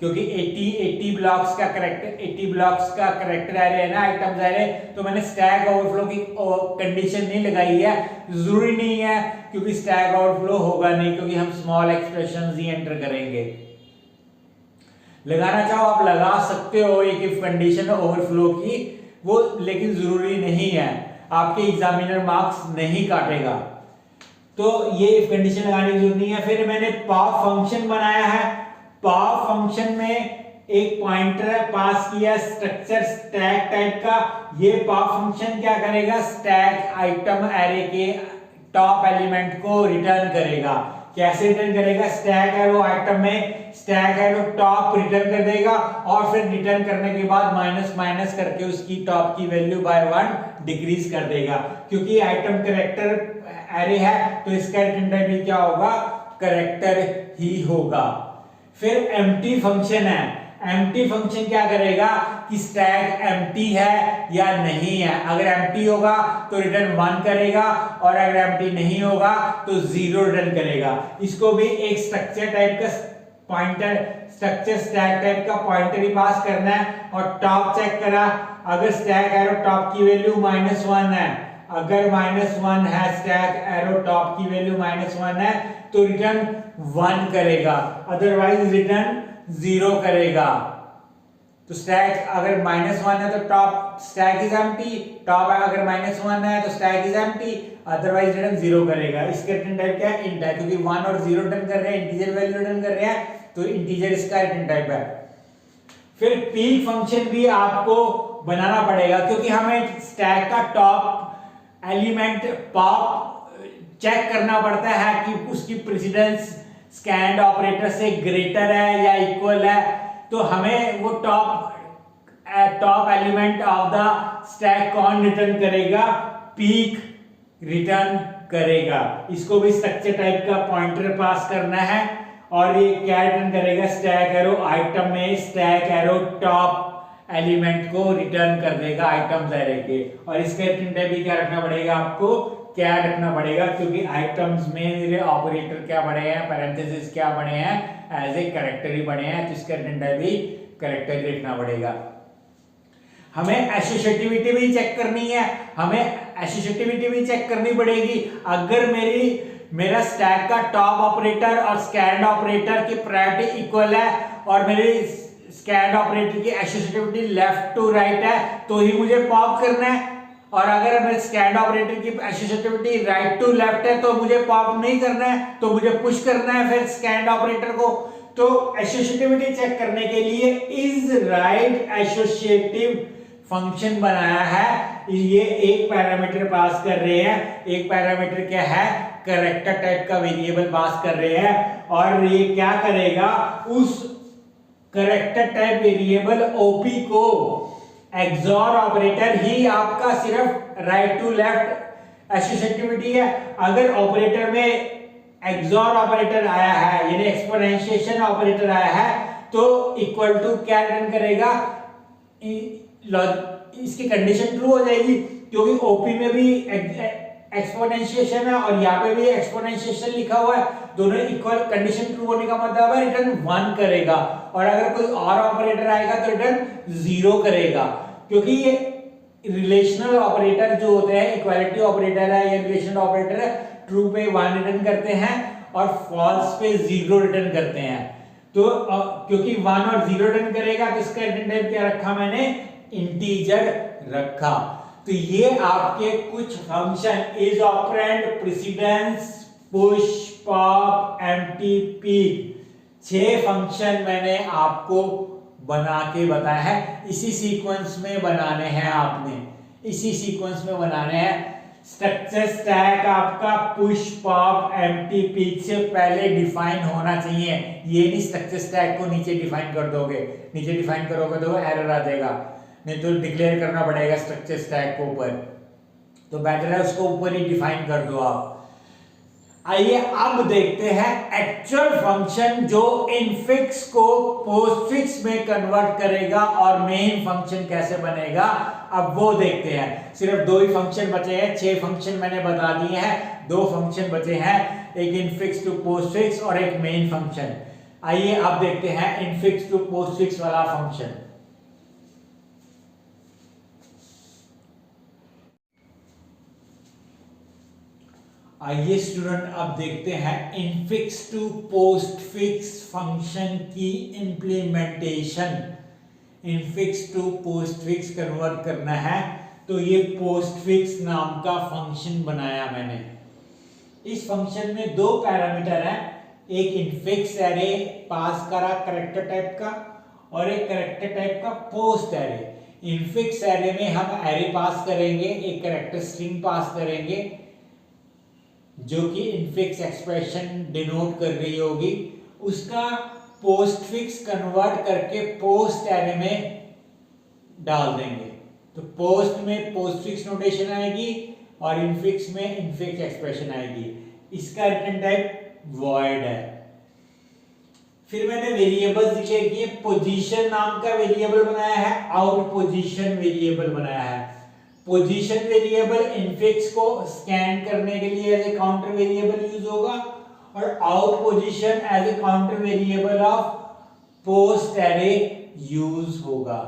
क्योंकि 80 ब्लॉक्स का करेक्टर एरे है ना, आइटम्स एरे, तो मैंने स्टैक ओवरफ्लो की कंडीशन नहीं लगाई है। जरूरी नहीं है क्योंकि स्टैक ओवरफ्लो होगा नहीं, क्योंकि हम स्मॉल एक्सप्रेशंस ही एंटर करेंगे। लगाना चाहो आप लगा सकते हो एक इफ कंडीशन ओवरफ्लो की, वो लेकिन जरूरी नहीं है, आपके एग्जामिनर मार्क्स नहीं काटेगा। तो ये इफ कंडीशन लगाने की जरूरत नहीं है। फिर मैंने पॉप फंक्शन बनाया है। पॉप फंक्शन में एक पॉइंटर पास किया स्ट्रक्चर स्टैक टाइप का। ये पॉप फंक्शन क्या करेगा, स्टैक आइटम एरे के टॉप एलिमेंट को रिटर्न करेगा। कैसे रिटर्न करेगा, स्टैक एरो आइटम में स्टैक एरो टॉप रिटर्न कर देगा, और फिर रिटर्न करने के बाद माइनस माइनस करके उसकी टॉप की वैल्यू बाय 1 डिक्रीज कर देगा। क्योंकि आइटम कैरेक्टर एरे है तो इसका रिटर्न टाइप भी क्या होगा, कैरेक्टर ही होगा। फिर एम्प्टी फंक्शन है। एम्प्टी फंक्शन क्या करेगा कि स्टैक एम्प्टी है या नहीं है। अगर एम्प्टी होगा तो रिटर्न 1 करेगा, और अगर एम्प्टी नहीं होगा तो 0 रिटर्न करेगा। इसको भी एक स्ट्रक्चर टाइप का पॉइंटर, स्ट्रक्चर स्टैक टाइप का पॉइंटर ही पास करना है। और टॉप चेक करा, अगर स्टैक एरो टॉप की वैल्यू -1 है, अगर -1 है स्टैक एरो टॉप की वैल्यू -1 है तो रिटर्न 1 करेगा, अदरवाइज रिटर्न 0 करेगा। तो स्टैक अगर -1 है तो top stack is empty, top अगर -1 है तो stack is empty, otherwise return 0 करेगा। इसका रिटर्न टाइप क्या है, इंट है, क्योंकि 1 और 0 रिटर्न कर रहे हैं, इंटीजर वैल्यू रिटर्न कर रहे हैं, तो इंटीजर इसका रिटर्न टाइप है। फिर पीक फंक्शन भी आपको बनाना पड़ेगा, क्योंकि हमें स्टैक का टॉप एलिमेंट पॉप चेक करना पड़ता है कि उसकी प्रेसिडेंस स्कैन्ड ऑपरेटर से ग्रेटर है या इक्वल है। तो हमें वो top element of the stack कौन रिटर्न करेगा, पीक रिटर्न करेगा। इसको भी स्ट्रक्चर टाइप का पॉइंटर पास करना है, और ये क्या रिटर्न करेगा, स्टैक एरो आइटम में स्टैक एरो टॉप एलिमेंट को रिटर्न कर देगा आइटम्स एरे के। और इसका रिटर्न टाइप भी क्या रखना पड़ेगा आपको, क्या रखना पड़ेगा, क्योंकि आइटम्स में मेरे ऑपरेटर क्या बने हैं, पैरेंथेसिस क्या बने हैं, एज ए कैरेक्टर ही बने हैं, तो इसका डंडा भी कैरेक्टर ही रखना पड़ेगा। हमें एसोसिएटिविटी भी चेक करनी है, हमें एसोसिएटिविटी भी चेक करनी पड़ेगी। अगर मेरा स्टैक का टॉप ऑपरेटर और स्कैन ऑपरेटर की प्रायोरिटी इक्वल है और मेरी स्कैन ऑपरेटर की एसोसिएटिविटी लेफ्ट टू राइट है तो ही मुझे पॉप करना है, और अगर मेरे स्कैन ऑपरेटर की एसोसिएटिविटी राइट टू लेफ्ट है तो मुझे पॉप नहीं करना है, तो मुझे पुश करना है फिर स्कैन ऑपरेटर को। तो एसोसिएटिविटी चेक करने के लिए इज राइट एसोसिएटिव फंक्शन बनाया है। ये एक पैरामीटर पास कर रहे हैं, एक पैरामीटर क्या है, कैरेक्टर टाइप का वेरिएबल पास कर रहे हैं, और ये क्या करेगा, उस कैरेक्टर टाइप वेरिएबल ओपी को एक्सॉर ऑपरेटर ही आपका सिर्फ राइट टू लेफ्ट एसोसिएटिविटी है। अगर ऑपरेटर में एक्सॉर ऑपरेटर आया है यानी एक्सपोनेंशिएशन ऑपरेटर आया है तो इक्वल टू क्या रिटर्न करेगा, इसकी कंडीशन ट्रू हो जाएगी, क्योंकि ओपी में भी एक्सपोनेंशिएशन है और यहाँ पे भी एक्सपोनेंशिएशन लिखा हुआ है, दोनों इक्वल, कंडीशन ट्रू होने का मतलब है रिटर्न 1 करेगा, और अगर कोई और ऑपरेटर आएगा तो रिटर्न 0 करेगा, क्योंकि ये रिलेशनल ऑपरेटर जो होते हैं, इक्वालिटी ऑपरेटर है या रिलेशनल ऑपरेटर है, ट्रू पे 1 रिटर्न करते हैं और फॉल्स पे 0 रिटर्न करते हैं। तो क्योंकि 1 और 0 रिटर्न करेगा तो इसका रिटर्न टाइप क्या रखा मैंने, इंटीजर रखा। तो ये आपके कुछ function is operand, precedence, push, pop, empty, peak, 6 function मैंने आपको बना के बताया है। इसी सीक्वेंस में बनाने हैं आपने, इसी सीक्वेंस में बनाने हैं। स्ट्रक्चर स्टैक आपका पुश, पॉप, एम्प्टी, पीक से पहले डिफाइन होना चाहिए। ये नहीं स्ट्रक्चर स्टैक को नीचे डिफाइन कर दोगे, नीचे डिफाइन करोगे तो एरर आ जाएगा, नहीं तो डिक्लेयर करना पड़ेगा स्ट्रक्चर स्टैक को ऊपर, तो बेटर है उसको ऊपर ही डिफाइन कर दो आप। आइए अब देखते हैं एक्चुअल फंक्शन जो इनफिक्स को पोस्टफिक्स में कन्वर्ट करेगा और मेन फंक्शन कैसे बनेगा, अब वो देखते हैं। सिर्फ 2 ही फंक्शन बचे हैं, 6 फंक्शन मैंने बता दिए हैं, 2 फंक्शन बचे हैं, एक इनफिक्स टू पोस्टफिक्स और एक मेन फंक्शन। आइए अब देखते हैं इनफिक्स टू पोस्टफिक्स वाला फंक्शन। आइए स्टूडेंट अब देखते हैं इनफिक्स टू पोस्टफिक्स फंक्शन की implementation. Infix to postfix convert करना है तो ये पोस्टफिक्स नाम का फंक्शन बनाया मैंने। इस फंक्शन में 2 पैरामीटर हैं, एक इनफिक्स एरे पास करा कैरेक्टर टाइप का और एक कैरेक्टर टाइप का पोस्ट एरे। इनफिक्स एरे में हम एरे पास करेंगे, एक कैरेक्टर स्ट्रिंग पास करेंगे जो कि इनफिक्स एक्सप्रेशन डिनोट कर रही होगी, उसका पोस्टफिक्स कन्वर्ट करके पोस्ट एरे में डाल देंगे। तो पोस्ट में पोस्टफिक्स नोटेशन आएगी और इनफिक्स में इनफिक्स एक्सप्रेशन आएगी। इसका रिटर्न टाइप वॉइड है। फिर मैंने वेरिएबल्स डिक्लेयर किए, पोजीशन नाम का वेरिएबल बनाया है, आउट पोजीशन वेरिएबल बनाया है। पोजीशन वेरिएबल इनफिक्स को स्कैन करने के लिए as a counter variable use होगा और out position as a counter variable of post array use होगा।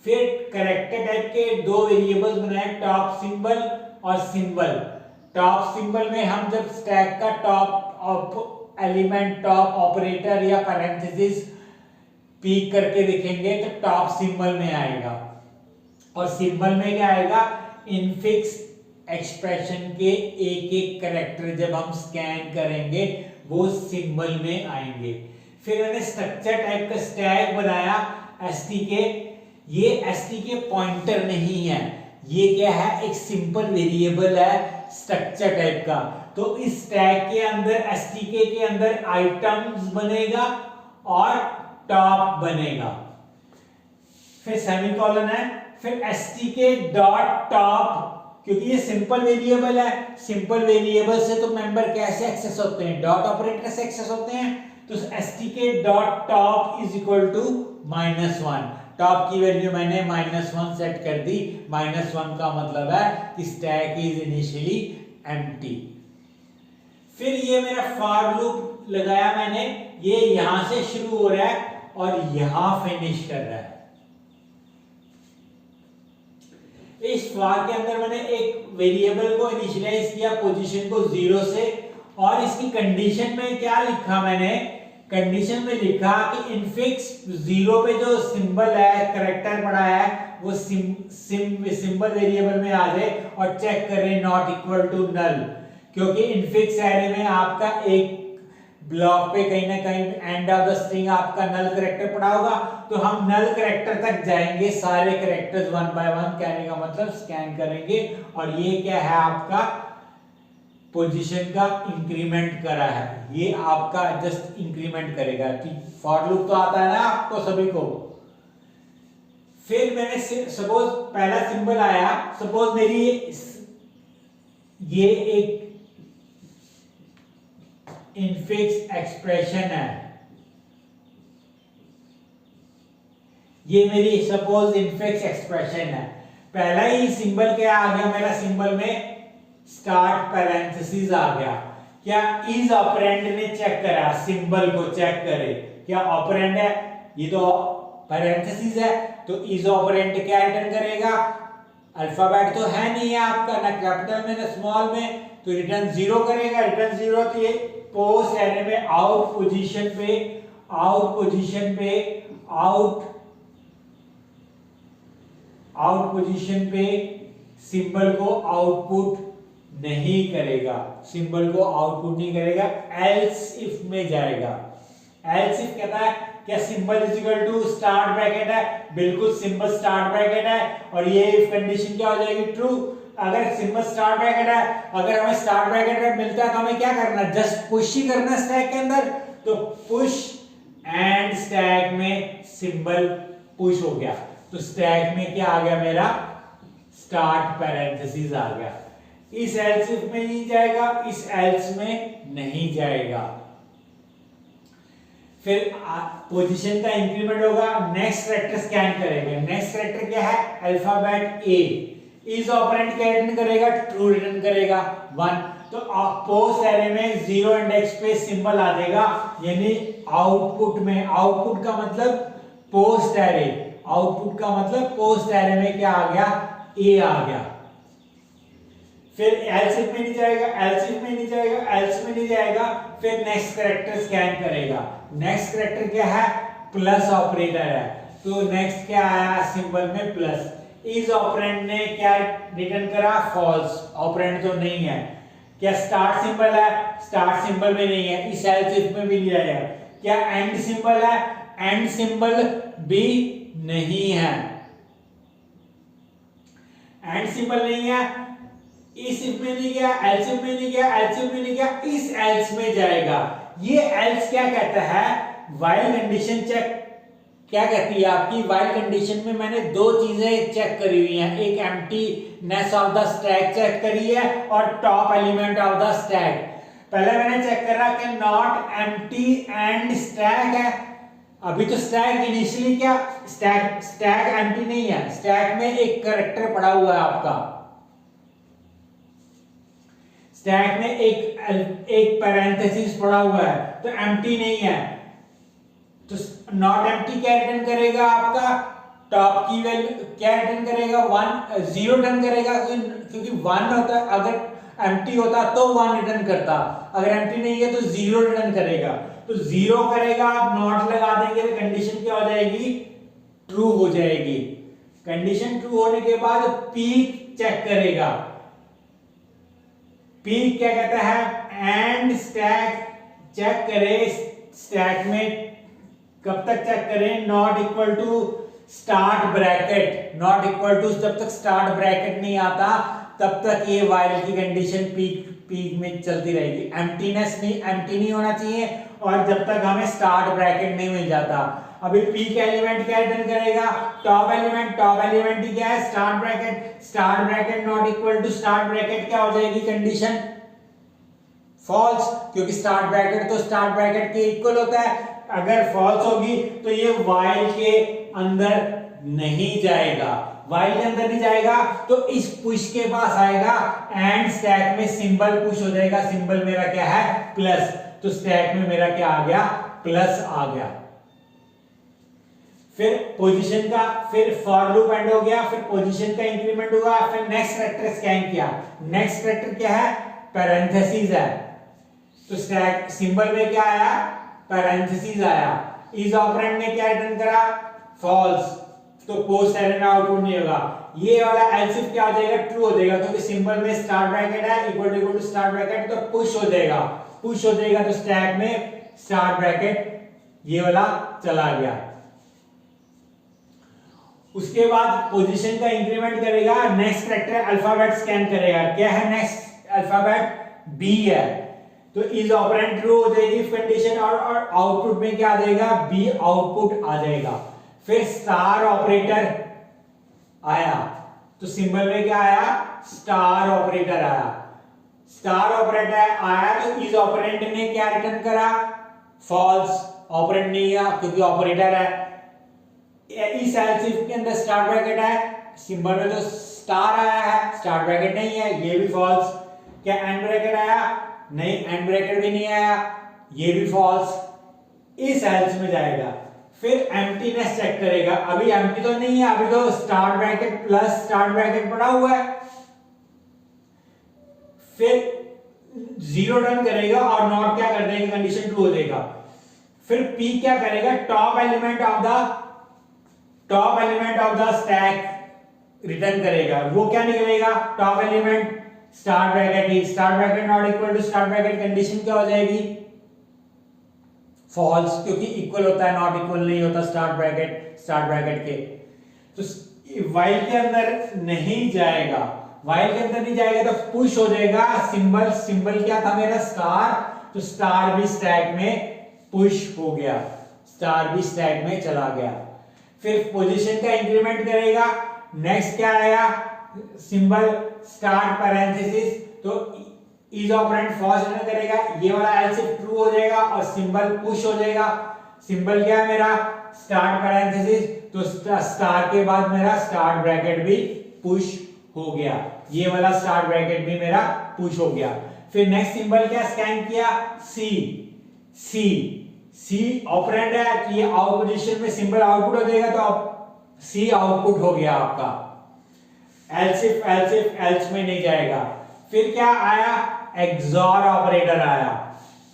फिर कैरेक्टर टाइप के 2 वेरिएबल्स बनाए, टॉप सिंबल और सिंबल। टॉप सिंबल में हम जब स्टैक का टॉप एलिमेंट, टॉप ऑपरेटर या पैरेंथेसिस पीक करके देखेंगे तो टॉप सिंबल में आएगा, और सिंबल में क्या आएगा, इनफिक्स एक्सप्रेशन के एक कैरेक्टर जब हम स्कैन करेंगे वो सिंबल में आएंगे। फिर मैंने स्ट्रक्चर टाइप का स्टैक बनाया stk। ये stk पॉइंटर नहीं है, ये क्या है, एक सिंपल वेरिएबल है स्ट्रक्चर टाइप का। तो इस स्टैक के अंदर stk के अंदर आइटम्स बनेगा और टॉप बनेगा। फिर सेमीकोलन है, फिर stk डॉट टॉप, क्योंकि ये सिंपल वेरिएबल है, सिंपल वेरिएबल से तो मेंबर कैसे एक्सेस होते हैं, डॉट ऑपरेटर से एक्सेस होते हैं। तो stk dot top is equal to -1। Top की वैल्यू मैंने -1 सेट कर दी। -1 का मतलब है कि स्टैक इज इनिशियली एम्प्टी। फिर ये मेरा फॉर लूप लगाया मैंने, ये यहां से शुरू हो रहा है और यहां फिनिश कर रहा है। इस फॉर के अंदर मैंने एक वेरिएबल को इनिशियलाइज किया पोजीशन को 0 से, और इसकी कंडीशन में क्या लिखा मैंने, कंडीशन में लिखा कि इनफिक्स 0 पे जो सिंबल है, कैरेक्टर पड़ा है, वो सिंबल वेरिएबल में आ जाए और चेक करें नॉट इक्वल टू नल, क्योंकि इनफिक्स एरे में आपका एक ब्लॉक पे कहीं ना कहीं एंड ऑफ द स्ट्रिंग आपका नल कैरेक्टर पड़ा होगा, तो हम नल कैरेक्टर तक जाएंगे, सारे कैरेक्टर्स वन बाय वन, कहने का मतलब स्कैन करेंगे, और ये क्या है आपका पोजीशन का इंक्रीमेंट करा है, ये आपका जस्ट इंक्रीमेंट करेगा। ठीक, फॉर लूप तो आता है ना आपको सभी को। फिर मैंने सपोज पहला सिंबल आया, सपोज मेरी ये एक इनफिक्स एक्सप्रेशन है, ये मेरी सपोज इनफिक्स एक्सप्रेशन है। पहला ही सिंबल क्या आ गया मेरा, सिंबल में स्टार्ट पैरेंथेसिस आ गया। क्या इज ऑपरेंड ने चेक करा, सिंबल को चेक करे, क्या ऑपरेंड है, ये तो पैरेंथेसिस है, तो इज ऑपरेंड क्या रिटर्न करेगा, अल्फाबेट तो है नहीं है आपका, ना कैपिटल में ना स्मॉल में, तो रिटर्न 0 करेगा। रिटर्न 0 तो ये पोस्ट एरे में आउट पोजीशन पे सिंबल को आउटपुट नहीं करेगा, सिंबल को आउटपुट नहीं करेगा, एल्स इफ में जाएगा। एल्स इफ कहता है क्या symbol is equal to start bracket है, बिल्कुल सिंबल स्टार्ट ब्रैकेट है, और ये इफ कंडीशन क्या हो जाएगी, ट्रू। अगर सिंबल स्टार्ट ब्रैकेट है, अगर हमें स्टार्ट ब्रैकेट मिलता है तो हमें क्या करना है, जस्ट पुश ही करना है स्टैक के अंदर, तो पुश एंड स्टैक में सिंबल पुश हो गया, तो स्टैक में क्या आ गया मेरा, स्टार्ट पैरेंथेसिस आ गया। इस एल्स इफ में नहीं जाएगा, इस एल्स में नहीं जाएगा। फिर पोजीशन का इंक्रीमेंट होगा, नेक्स्ट कैरेक्टर स्कैन करेगा। नेक्स्ट कैरेक्टर क्या है, अल्फाबेट ए। इज ऑपरेंड क्या रिटर्न करेगा, ट्रू रिटर्न करेगा 1। तो पोस्ट एरे में 0 इंडेक्स पे सिंबल आ जाएगा, यानी आउटपुट में, आउटपुट का मतलब पोस्ट एरे, आउटपुट का मतलब पोस्ट एरे में क्या आ गया, ए आ गया। फिर एल्स इफ में नहीं जाएगा, एल्स इफ में नहीं जाएगा, एल्स में नहीं जाएगा, फिर नेक्स्ट कैरेक्टर स्कैन करेगा। नेक्स्ट कैरेक्टर क्या है, प्लस ऑपरेटर है, तो नेक्स्ट क्या आया सिंबल में प्लस। इज ऑपरेंड ने क्या रिटर्न करा, फॉल्स, ऑपरेंड तो नहीं है। क्या स्टार्ट सिंबल है, स्टार्ट सिंबल में नहीं है, इस एल्स इफ में भी नहीं आएगा। क्या एंड सिंबल है, एंड सिंबल भी नहीं है, एंड सिंबल नहीं है, इस इफ में नहीं गया, एल्स इफ में नहीं गया, एल्स इफ में नहीं गया, इस एल्स में जाएगा। ये एल्स क्या कहता है, व्हाइल कंडीशन चेक क्या कहती है आपकी, व्हाइल कंडीशन में मैंने दो चीजें चेक करी हुई हैं, एक emptiness of the stack check करी है और top element of the stack. पहले मैंने चेक करा कि नॉट एम्प्टी एंड स्टैक है, अभी तो स्टैक इनिशियली क्या, स्टैक एम्प्टी नहीं है, स्टैक में एक कैरेक्टर पड़ा हुआ है आपका, स्टैक में एक पैरेंथेसिस पड़ा हुआ है, तो एम्प्टी नहीं है, तो नॉट एम्प्टी क्या रिटर्न करेगा आपका, टॉप की वैल्यू क्या रिटर्न करेगा, 1 0 रिटर्न करेगा, क्योंकि 1 होता है, अगर एम्प्टी होता तो 1 रिटर्न करता, अगर एम्प्टी नहीं है तो 0 रिटर्न करेगा, तो 0 करेगा, आप नॉट लगा देंगे तो कंडीशन क्या हो जाएगी, ट्रू हो जाएगी। कंडीशन ट्रू होने के बाद पीक चेक करेगा, पीक क्या कहता है, एंड स्टैक चेक करे, स्टैक में कब तक चेक करें, not equal to start bracket, not equal to, जब तक स्टार्ट ब्रैकेट नहीं आता तब तक ये व्हाइल की कंडीशन पीक में चलती रहेगी, एम्प्टीनेस नहीं, एम्प्टी नहीं होना चाहिए, और जब तक हमें स्टार्ट ब्रैकेट नहीं मिल जाता। अभी पीक एलिमेंट क्या रिटर्न करेगा, टॉप एलिमेंट ही क्या है, start bracket not equal to start bracket क्या हो जाएगी कंडीशन, फॉल्स, क्योंकि स्टार्ट ब्रैकेट तो स्टार्ट ब्रैकेट के इक्वल होता है, अगर फॉल्स होगी तो ये व्हाइल के अंदर नहीं जाएगा, व्हाइल के अंदर नहीं जाएगा तो इस पुश के पास आएगा एंड स्टैक में सिंबल पुश हो जाएगा, सिंबल मेरा क्या है प्लस, तो स्टैक में मेरा क्या आ गया प्लस आ गया। फिर पोजीशन का, फिर फॉर लूप एंड हो गया, फिर पोजीशन का इंक्रीमेंट हुआ, फिर नेक्स्ट कैरेक्टर स्कैन किया। नेक्स्ट कैरेक्टर क्या है पैरेंथेसिस है, तो स्टैक सिंबल में क्या आया पैरेंथेसिस आया। इस ऑपरेंड ने क्या रिटर्न करा फॉल्स, तो पोस्ट एरर में आउटपुट नहीं होगा। ये वाला एल्स इफ क्या हो जाएगा ट्रू हो जाएगा, क्योंकि सिंबल में स्टार्ट ब्रैकेट है इक्वल टू स्टार्ट ब्रैकेट, तो पुश हो जाएगा, पुश हो जाएगा तो स्टैक में स्टार्ट ब्रैकेट ये वाला चला गया। उसके बाद पोजीशन का इंक्रीमेंट करेगा, नेक्स्ट कैरेक्टर अल्फाबेट स्कैन करेगा। क्या है नेक्स्ट अल्फाबेट बी है, तो इज ऑपरेंड ट्रू हो जाएगी कंडीशन, और आउटपुट में क्या आ जाएगा बी आउटपुट आ जाएगा। फिर स्टार ऑपरेटर आया, तो सिंबल में क्या आया स्टार ऑपरेटर आया। स्टार ऑपरेटर आया तो इज ऑपरेंड ने क्या रिटर्न करा फॉल्स, ऑपरेंड नहीं है क्योंकि ऑपरेटर है। इस एल्स इफ के अंदर स्टार्ट ब्रैकेट है, सिंबल में तो स्टार आया है, स्टार्ट ब्रैकेट नहीं है, ये भी फॉल्स। क्या एंड ब्रैकेट आया नहीं, एंड ब्रैकेट भी नहीं आया, ये भी फॉल्स। इस एल्स में जाएगा, फिर एम्प्टीनेस चेक करेगा। अभी एम्प्टी तो नहीं है, अभी तो start bracket plus start bracket पड़ा हुआ है। फिर जीरो रन करेगा और नॉट क्या कर देगा कंडीशन ट्रू हो जाएगा। फिर पी क्या करेगा top element of the stack return करेगा। वो क्या निकलेगा टॉप एलिमेंट स्टार्ट ब्रैकेट ही, start bracket not equal to start bracket condition क्या हो जाएगी फॉल्स, क्योंकि इक्वल होता है नॉट इक्वल नहीं होता स्टार्ट ब्रैकेट के। तो व्हाइल के अंदर नहीं जाएगा, व्हाइल के अंदर नहीं जाएगा तो पुश हो जाएगा सिंबल क्या था मेरा स्टार, तो स्टार भी स्टैक में पुश हो गया, स्टार भी स्टैक में चला गया। फिर पोजीशन का इंक्रीमेंट करेगा, नेक्स्ट क्या आएगा सिंबल स्टार्ट पैरेंथेसिस, तो इज ऑपरेंड फॉल्स रिटर्न करेगा, ये वाला एल्स इफ ट्रू हो जाएगा और सिंबल पुश हो जाएगा। सिंबल क्या है मेरा स्टार्ट पैरेंथेसिस, तो स्टार के बाद मेरा स्टार्ट ब्रैकेट भी पुश हो गया, ये वाला स्टार्ट ब्रैकेट भी मेरा पुश हो गया। फिर नेक्स्ट सिंबल क्या स्कैन किया सी ऑपरेंड है, कि ये आउट पोजीशन में सिंबल आउटपुट हो जाएगा, तो सी आउटपुट हो गया आपका। एल्स में नहीं जाएगा। फिर क्या आया एक्सॉर ऑपरेटर आया,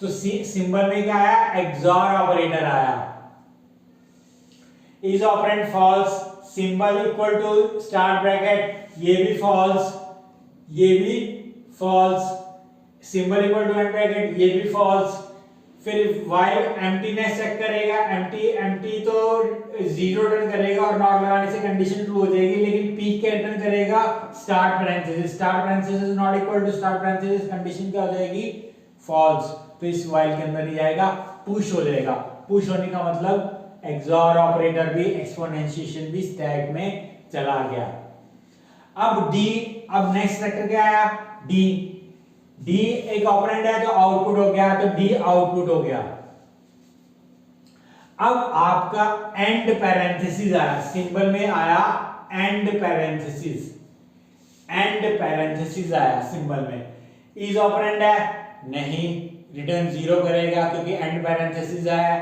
तो सिंबल में क्या आया एक्सॉर ऑपरेटर आया। Is operand false, symbol equal to start bracket, ये भी फॉल्स, ये भी false, symbol equal to end bracket, ये भी फॉल्स। फिर व्हाइल एम्प्टीनेस चेक करेगा, एम्प्टी तो जीरो रिटर्न करेगा और नॉट लगाने से कंडीशन ट्रू हो जाएगी, लेकिन पीक क्या रिटर्न करेगा start parenthesis not equal to start parenthesis, condition क्या हो जाएगी फॉल्स, तो इस व्हाइल के अंदर नहीं जाएगा, पुश हो जाएगा। पुश होने का मतलब एक्सॉर ऑपरेटर भी एक्सपोनेंशिएशन भी स्टैक में चला गया। अब नेक्स्ट कैरेक्टर क्या आया डी एक ऑपरेंड है तो आउटपुट हो गया, तो डी आउटपुट हो गया। अब आपका एंड पैरेंथेसिस आया, सिंबल में आया एंड पैरेंथेसिस आया सिंबल में। इज ऑपरेंड है नहीं, रिटर्न जीरो करेगा क्योंकि एंड पैरेंथेसिस आया।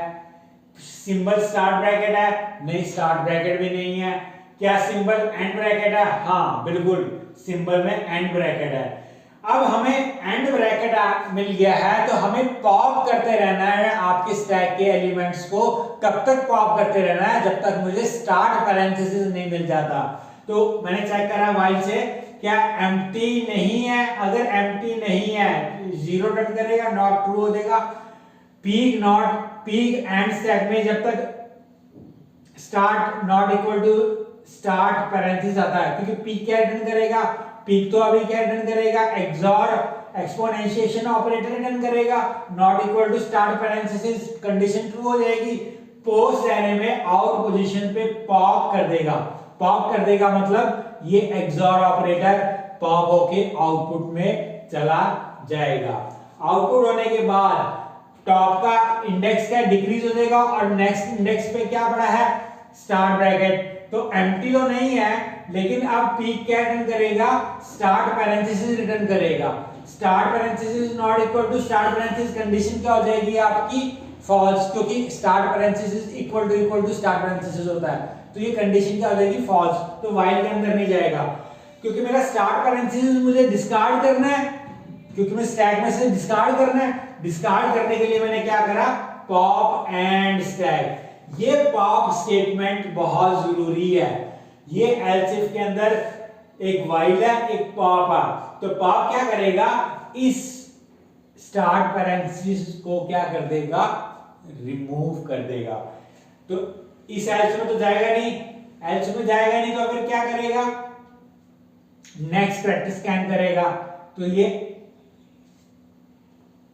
सिंबल स्टार्ट ब्रैकेट है नहीं, स्टार्ट ब्रैकेट भी नहीं है। क्या सिंबल एंड ब्रैकेट है? हाँ बिल्कुल, सिंबल में एंड ब्रैकेट है। अब हमें एंड ब्रैकेट मिल गया है तो हमें पॉप करते रहना है आपके स्टैक के एलिमेंट्स को। कब तक पॉप करते रहना है? जब तक मुझे स्टार्ट पैरेंथेसिस नहीं मिल जाता। तो मैंने चेक करा व्हाइल से, क्या एम्प्टी नहीं है? अगर एम्प्टी नहीं है जीरो रिटर्न करेगा, नॉट ट्रू हो जाएगा। पीक एंड स्टैक में जब तक start not equal to start parenthesis आता है, क्योंकि पीक क्या रिटर्न करेगा? पीक तो अभी क्या रिटर्न करेगा? एक्सॉर एक्सपोनेंशिएशन ऑपरेटर रिटर्न करेगा, not equal to start parenthesis, condition true हो जाएगी। पोस्ट एरे में आउट पोजीशन पे पॉप कर देगा। पॉप कर देगा मतलब ये एक्सॉर ऑपरेटर पॉप होके आउटपुट में चला जाएगा। आउटपुट होने के बाद टॉप का इंडेक्स क्या डिक्रीज हो जाएगा और नेक्स्ट इंडेक्स पे क्या पड़ा है? Start bracket. तो एम्प्टी तो नहीं है लेकिन अब पीक क्या रिटर्न करेगा, स्टार्ट पैरेंथेसिस रिटर्न करेगा। Start parenthesis not equal to start parenthesis, condition क्या हो जाएगी आपकी फॉल्स, क्योंकि start parenthesis equal to start parenthesis होता है, तो ये कंडीशन क्या हो जाएगी फॉल्स, तो व्हाइल के अंदर नहीं जाएगा। क्योंकि मेरा स्टार्ट पैरेंथेसिस मुझे डिस्कार्ड करना है, क्योंकि मैं स्टैक में से डिस्कार्ड करना है, डिस्कार्ड करने के लिए मैंने क्या करा, पॉप एंड स्टैक। ये पॉप स्टेटमेंट बहुत जरूरी है। ये एल्स इफ के अंदर एक व्हाइल है, एक पॉप है, तो पॉप क्या करेगा, इस स्टार्ट पैरेंथेसिस को क्या कर देगा, रिमूव कर देगा। तो इस एल्स में तो जाएगा नहीं, एल्स में जाएगा नहीं, तो फिर क्या करेगा, नेक्स्ट प्रैक्टिस स्कैन करेगा, तो ये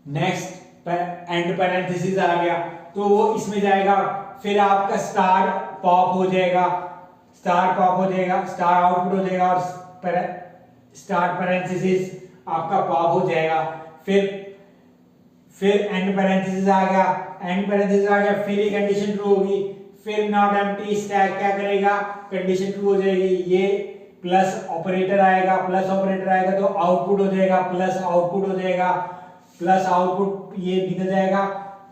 नेक्स्ट एंड पैरेंथेसिस आ गया, तो वो इसमें जाएगा, फिर आपका स्टार पॉप हो जाएगा, स्टार पॉप हो जाएगा, स्टार आउटपुट हो जाएगा, और स्टार पैरेंथेसिस आपका पॉप हो जाएगा। फिर एंड पैरेंथेसिस आ गया, एंड पैरेंथेसिस आ गया, फिर ये कंडीशन ट्रू होगी, फिर नॉट एम्प्टी स्टैक क्या करेगा, कंडीशन ट्रू हो जाएगी, ये प्लस ऑपरेटर आएगा, प्लस ऑपरेटर आएगा तो आउटपुट हो जाएगा, प्लस आउटपुट हो जाएगा, प्लस आउटपुट ये निकल जाएगा,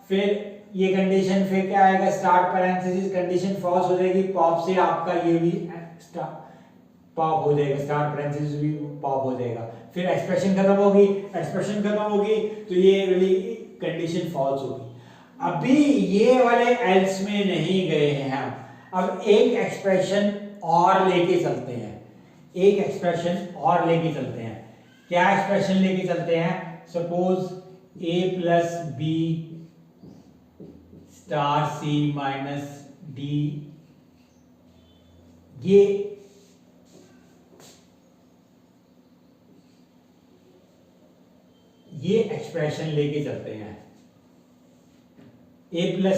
फिर ये कंडीशन, फिर क्या आएगा, स्टार्ट पैरेंथेसिस, कंडीशन फॉल्स हो जाएगी, पॉप से आपका ये भी पॉप हो जाएगा, स्टार्ट पैरेंथेसिस भी पॉप हो जाएगा, फिर एक्सप्रेशन खत्म होगी, एक्सप्रेशन खत्म होगी तो ये वाली कंडीशन फॉल्स होगी। अभी ये वाले एल्स में नहीं गए हैं हम, अब एक एक्सप्रेशन और लेके चलते हैं, एक एक्सप्रेशन और लेके चलते हैं। क्या एक्सप्रेशन लेके चलते हैं, suppose a plus B star C minus D, ये एक्सप्रेशन लेके चलते हैं। a प्लस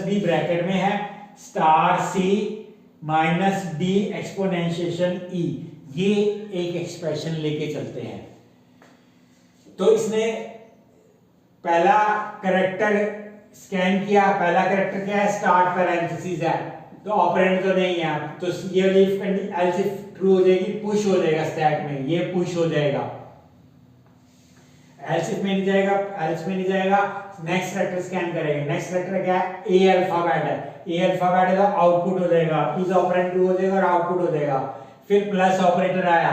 बी ब्रैकेट में है, star C minus D exponentiation E, ये एक एक्सप्रेशन लेके चलते हैं। तो इसने पहला कैरेक्टर स्कैन किया, पहला कैरेक्टर क्या है, स्टार्ट पैरेंथेसिस है, तो ऑपरेंड तो नहीं है, तो ये वाली एल्स इफ ट्रू हो जाएगी, पुश हो जाएगा स्टैक में, ये पुश हो जाएगा, एल्स इफ में नहीं जाएगा, एल्स में नहीं जाएगा, नेक्स्ट कैरेक्टर स्कैन करेंगे, नेक्स्ट कैरेक्टर क्या है, ए अल्फाबेट है, ए अल्फाबेट है तो आउटपुट हो जाएगा, इज ऑपरेंड ट्रू हो जाएगा और आउटपुट हो जाएगा, फिर प्लस ऑपरेटर आया,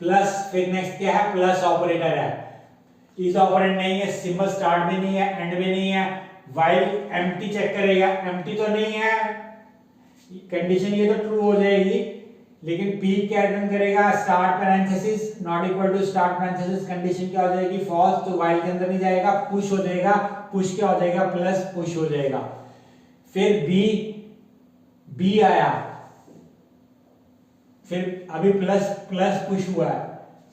प्लस, फिर नेक्स्ट क्या है, प्लस ऑपरेटर है, इज ऑपरेंड नहीं है, सिंबल स्टार्ट में नहीं है, एंड में नहीं है, व्हाइल एम्प्टी चेक करेगा, एम्प्टी तो नहीं है, कंडीशन ये तो ट्रू हो जाएगी, लेकिन पी क्या रिटर्न करेगा, start parenthesis not equal to start parenthesis, condition क्या हो जाएगी फॉल्स, तो व्हाइल के अंदर नहीं जाएगा, पुश हो जाएगा, पुश क्या हो जाएगा, प्लस पुश हो जाएगा, फिर बी आया, फिर अभी प्लस पुश हुआ है,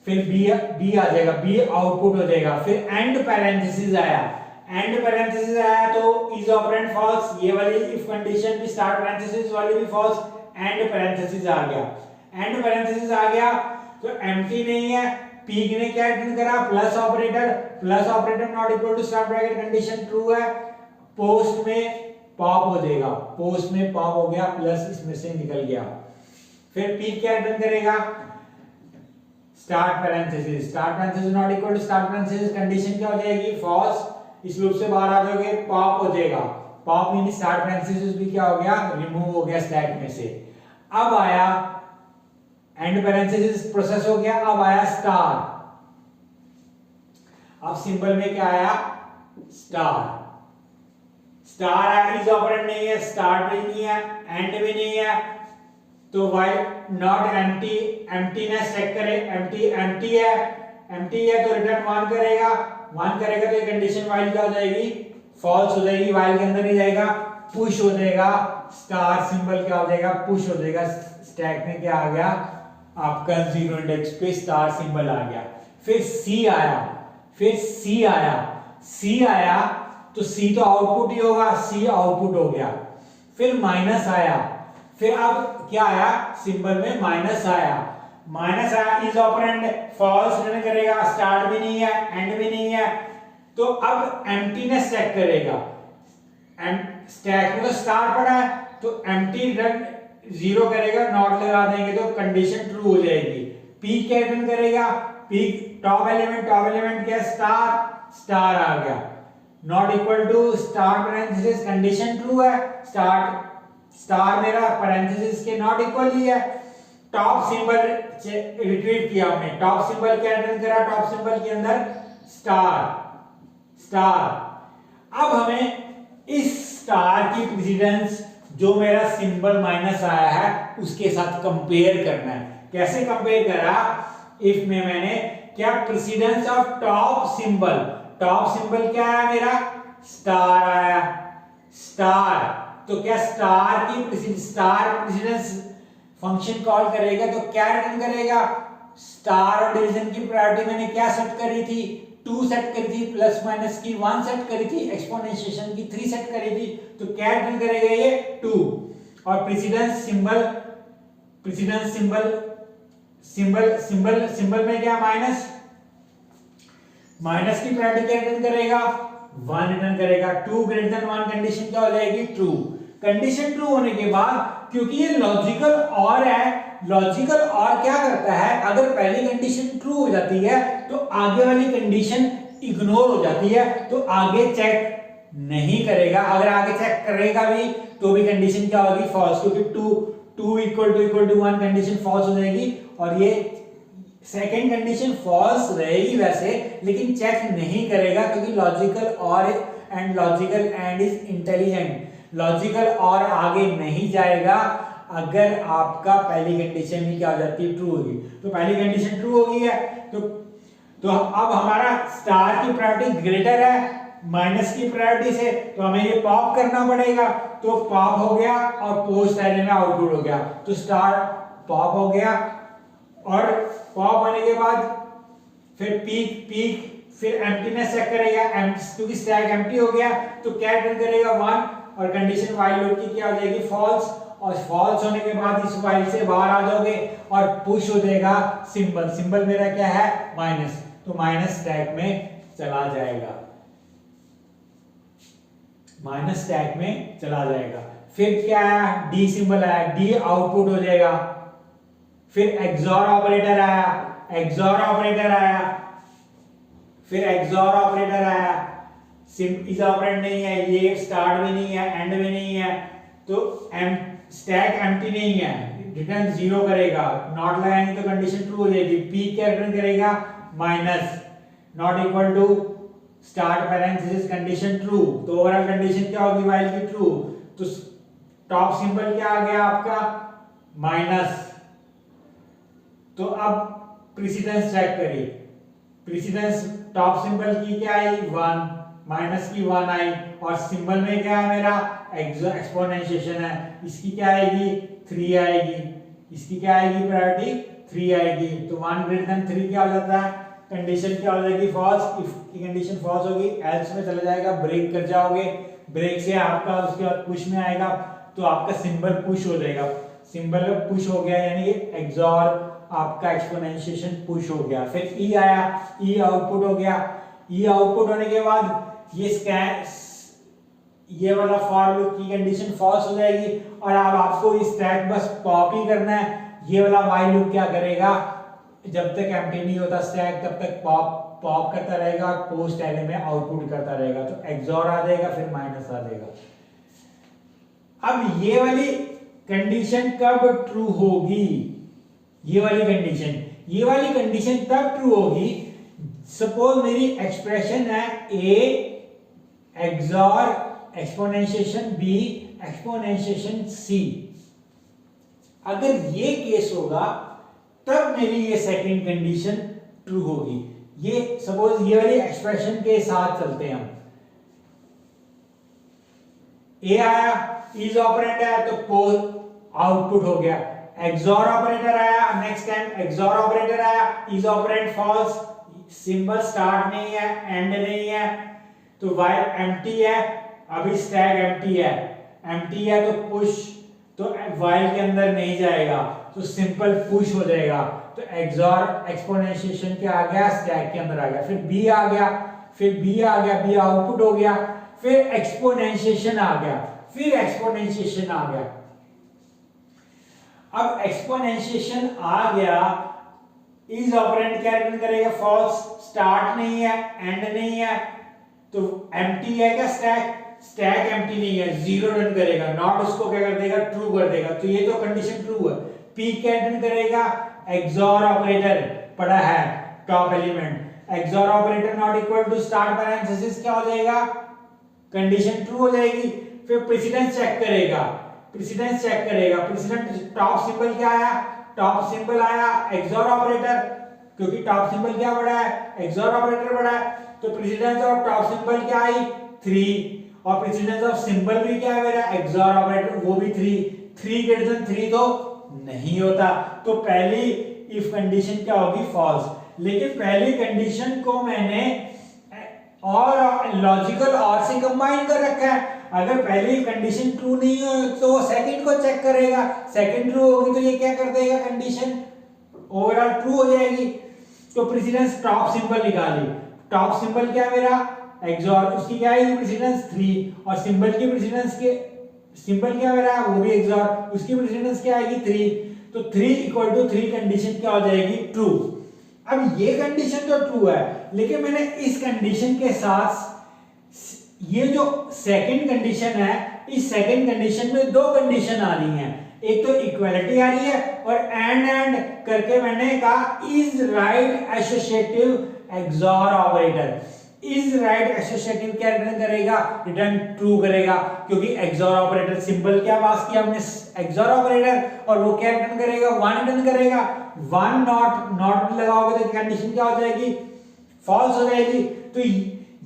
फिर बी आ जाएगा, बी आउटपुट हो जाएगा, फिर एंड पैरेंथेसिस आया, एंड पैरेंथेसिस आया तो इज ऑपरेंड फॉल्स, ये वाली इफ कंडीशन भी स्टार्ट पैरेंथेसिस वाली भी फॉल्स, एंड पैरेंथेसिस आ गया, एंड पैरेंथेसिस आ गया तो एम्प्टी नहीं है, पी ने क्या रिटर्न करा, plus operator not equal to start bracket, condition true है, पोस्ट में पॉप हो जाएगा, पोस्ट में पॉप हो गया, प्लस इसमें से निकल गया, फिर पी क्या रिटर्न करेगा, start parenthesis not equal to start parenthesis, condition क्या हो जाएगी फॉल्स, इस लूप से बाहर आ जाओगे, पॉप हो जाएगा, पॉप मीन स्टार्ट पैरेंथेसिस भी क्या हो गया, रिमूव हो गया स्टैक में से। अब आया एंड पैरेंथेसिस प्रोसेस हो गया, अब आया स्टार, अब सिंबल में क्या आया, स्टार है, इज ऑपरेंड नहीं है, स्टार्ट भी नहीं है, एंड भी नहीं है, तो व्हाइल नॉट एम्प्टीनेस चेक करे, एम्प्टी है तो रिटर्न 1 करेगा तो ये कंडीशन व्हाइल क्या हो जाएगी, फॉल्स हो जाएगी, व्हाइल के अंदर नहीं जाएगा, पुश हो जाएगा, स्टार सिंबल क्या हो जाएगा, पुश हो जाएगा, स्टैक में क्या आ गया आपका 0 इंडेक्स पे स्टार सिंबल आ गया, फिर सी आया तो सी तो आउटपुट ही होगा, सी आउटपुट हो गया, फिर माइनस आया, फिर अब क्या आया, सिंबल में माइनस आया, माइनस आया, इज ऑपरेंड फॉल्स रिटर्न करेगा, स्टार्ट भी नहीं है, एंड भी नहीं है। तो अब एम्प्टीनेस चेक करेगा, स्टैक में तो स्टार पड़ा है तो एम्प्टी रिटर्न 0 करेगा, नॉट लगा देंगे तो कंडीशन ट्रू हो जाएगी। पी क्या रिटर्न करेगा, पी टॉप एलिमेंट क्या स्टार आ गया, not equal to star parenthesis condition true है, स्टार मेरा पैरेंथेसिस के नॉट इक्वल ही है। टॉप सिंबल रिट्रीव किया हमने, टॉप सिंबल क्या रिटर्न करा, टॉप सिंबल के अंदर स्टार। अब हमें इस स्टार की प्रेसिडेंस जो मेरा सिंबल माइनस आया है उसके साथ कंपेयर करना है। कैसे कंपेयर करा, इफ में मैंने क्या प्रेसिडेंस ऑफ टॉप सिंबल क्या है मेरा, स्टार आया, स्टार। तो क्या स्टार प्रेसिडेंस फंक्शन कॉल करेगा तो क्या रिटर्न करेगा, स्टार और डिवीजन की प्रायोरिटी मैंने क्या सेट करी थी, 2 सेट करी थी, प्लस माइनस की 1 सेट करी थी, एक्सपोनेंशिएशन की 3 सेट करी थी। तो क्या रिटर्न करेगा ये 2। और प्रेसिडेंस सिंबल में क्या माइनस की प्रायोरिटी क्या रिटर्न करेगा, 1 रिटर्न करेगा। 2 ग्रेटर देन 1 कंडीशन क्या हो जाएगी, ट्रू। कंडीशन ट्रू होने के बाद क्योंकि ये लॉजिकल और है, लॉजिकल और क्या करता है, अगर पहली कंडीशन ट्रू हो जाती है तो आगे वाली कंडीशन इग्नोर हो जाती है, तो आगे चेक नहीं करेगा। अगर आगे चेक करेगा भी तो भी कंडीशन क्या होगी, फॉल्स, क्योंकि 2 इक्वल टू 1 कंडीशन फॉल्स हो जाएगी। और ये सेकेंड कंडीशन फॉल्स रहेगी वैसे, लेकिन चेक नहीं करेगा क्योंकि लॉजिकल और and logical and is intelligent. Logical और आगे नहीं जाएगा अगर आपका पहली कंडीशन ही क्या हो जाती है, ट्रू होगी। तो पहली कंडीशन ट्रू हो गई है तो अब हमारा स्टार की प्रायोरिटी ग्रेटर है माइनस की प्रायोरिटी से, तो हमें ये पॉप करना पड़ेगा। तो पॉप हो गया और पोस्ट एरे में आउटपुट हो गया, तो स्टार पॉप हो गया। और पॉप होने के बाद फिर पीक फिर एम्प्टीनेस चेक करेगा, क्योंकि स्टैक एम्प्टी हो गया तो क्या रिटर्न करेगा, 1। और कंडीशन व्हाइल लूप की क्या हो जाएगी, फॉल्स। और फॉल्स होने के बाद इस व्हाइल से बाहर आ जाओगे और पुश हो जाएगा सिंबल मेरा क्या है, माइनस, तो माइनस स्टैक में चला जाएगा, माइनस स्टैक में चला जाएगा। फिर क्या है, डी सिंबल आया, डी आउटपुट हो जाएगा। फिर एक्सॉर ऑपरेटर आया, फिर एक्सॉर ऑपरेटर आया, इज ऑपरेंड नहीं है, ये स्टार्ट भी नहीं है, एंड भी नहीं है, तो स्टैक एम्प्टी नहीं है, रिटर्न 0 करेगा, नॉट लगाएंगे तो कंडीशन ट्रू हो जाएगी। पी क्या रिटर्न करेगा, minus, not equal to start parenthesis condition true, तो ओवरऑल कंडीशन क्या होगी व्हाइल की, ट्रू। तो टॉप सिंबल क्या आ गया आपका, माइनस। तो अब प्रेसिडेंस चेक करिए, प्रेसिडेंस टॉप सिंबल की क्या आई, 1, माइनस की 1 आई, और सिंबल में क्या है मेरा एक्सपोनेंशिएशन है, इसकी क्या आएगी, 3 आएगी, इसकी क्या आएगी प्रायोरिटी, 3 आएगी। तो 1 ग्रेटर देन 3 क्या हो जाता है, कंडीशन क्या हो जाएगी, फॉल्स। इफ की कंडीशन फॉल्स होगी, एल्स में चला जाएगा, ब्रेक कर जाओगे, ब्रेक से आपका उसके बाद पुश में आएगा, तो आपका सिंबल पुश हो जाएगा, सिंबल पुश हो गया यानी एक्सॉर आपका एक्सपोनेंशिएशन पुश हो गया। फिर ई आया, ई आउटपुट हो गया, ई आउटपुट होने के बाद ये वाला फॉर लूप की कंडीशन फॉल्स हो जाएगी, और अब आपको इस स्टैक बस पॉप ही करना है। ये वाला व्हाइल लूप क्या करेगा, जब तक एम्प्टी नहीं होता स्टैक तब तक पॉप करता रहेगा और पोस्ट एरे में आउटपुट करता रहेगा, तो एक्सॉर आ जाएगा, फिर माइनस आ जाएगा। अब ये वाली कंडीशन कब ट्रू होगी, ये वाली कंडीशन तब ट्रू होगी, सपोज मेरी एक्सप्रेशन है A XOR exponentiation B exponentiation C. अगर ये केस होगा तब मेरी ये सेकंड कंडीशन ट्रू होगी। ये सपोज ये वाली एक्सप्रेशन के साथ चलते हैं हम, ए आया, इज ऑपरेंड आया तो पोस्ट आउटपुट हो गया, एक्सॉर ऑपरेटर आया, नेक्स्ट टाइम एक्सॉर ऑपरेटर आया, is operand false, symbol start नहीं है, एंड नहीं है, तो वाइल एम्प्टी है, अभी स्टैक एम्प्टी है तो पुश तो while के अंदर नहीं जाएगा, तो सिंपल पुश हो जाएगा। तो XOR एक्सपोनेंशिएशन क्या आ गया, स्टैक के अंदर आ गया। फिर B आ गया, फिर B आ गया, B आउटपुट हो गया, फिर एक्सपोनेंशिएशन आ गया, फिर एक्सपोनेंशिएशन आ गया। अब एक्सपोनेंशिएशन आ गया, इस ऑपरेंड क्या रिटर्न करेगा, फॉल्स। स्टार्ट नहीं है, एंड नहीं है, तो एम्प्टी है क्या स्टैक, स्टैक एम्प्टी नहीं है, जीरो रिटर्न करेगा। नॉट उसको क्या कर देगा, ट्रू कर देगा। तो ये तो कंडीशन ट्रू है। पी क्या रिटर्न करेगा, एक्सॉर ऑपरेटर पड़ा है top element. XOR operator not equal to start parenthesis क्या हो जाएगा, कंडीशन ट्रू हो जाएगी। फिर प्रेसिडेंस चेक करेगा, प्रेसिडेंस चेक करेगा। प्रेसिडेंट टॉप सिंबल क्या आया, टॉप सिंबल आया एक्सॉर ऑपरेटर, क्योंकि टॉप सिंबल क्या बड़ा है, एक्सॉर ऑपरेटर बड़ा है। तो प्रेसिडेंस ऑफ टॉप सिंबल क्या आई, 3, और प्रेसिडेंस ऑफ सिंबल भी क्या है मेरा, एक्सॉर ऑपरेटर, वो भी 3 ग्रेटर देन 3 तो नहीं होता। तो पहली इफ कंडीशन क्या होगी, फॉल्स। लेकिन पहली कंडीशन को मैंने और लॉजिकल और से कंबाइन कर रखा है। अगर पहली कंडीशन ट्रू नहीं हो तो वो सेकंड को चेक करेगा, सेकंड ट्रू होगी तो ये क्या कर देगा, कंडीशन ओवरऑल ट्रू हो जाएगी। तो प्रेसिडेंस टॉप सिंबल निकाली, टॉप सिंबल क्या है मेरा, एक्सॉर, उसकी क्या है प्रेसिडेंस 3, और सिंबल की प्रेसिडेंस के सिंबल क्या मेरा, वो भी एक्सॉर, उसकी प्रेसिडेंस क्या आएगी 3। तो 3 इक्वल टू 3 कंडीशन क्या हो जाएगी, ट्रू। अब ये कंडीशन तो ट्रू है, लेकिन मैंने इस कंडीशन के साथ ये जो सेकंड कंडीशन है, इस सेकंड कंडीशन में दो कंडीशन आ रही हैं। एक तो इक्वालिटी आ रही है, और एंड करके मैंने कहा is right associative XOR operator. Is right associative क्या रिटर्न करेगा, रिटर्न ट्रू करेगा, क्योंकि एक्सॉर ऑपरेटर सिंबल क्या पास किया हमने, एक्सॉर ऑपरेटर, और वो क्या रिटर्न करेगा, 1 रिटर्न करेगा। 1 नॉट लगाओगे तो कंडीशन क्या हो जाएगी, फॉल्स हो जाएगी। तो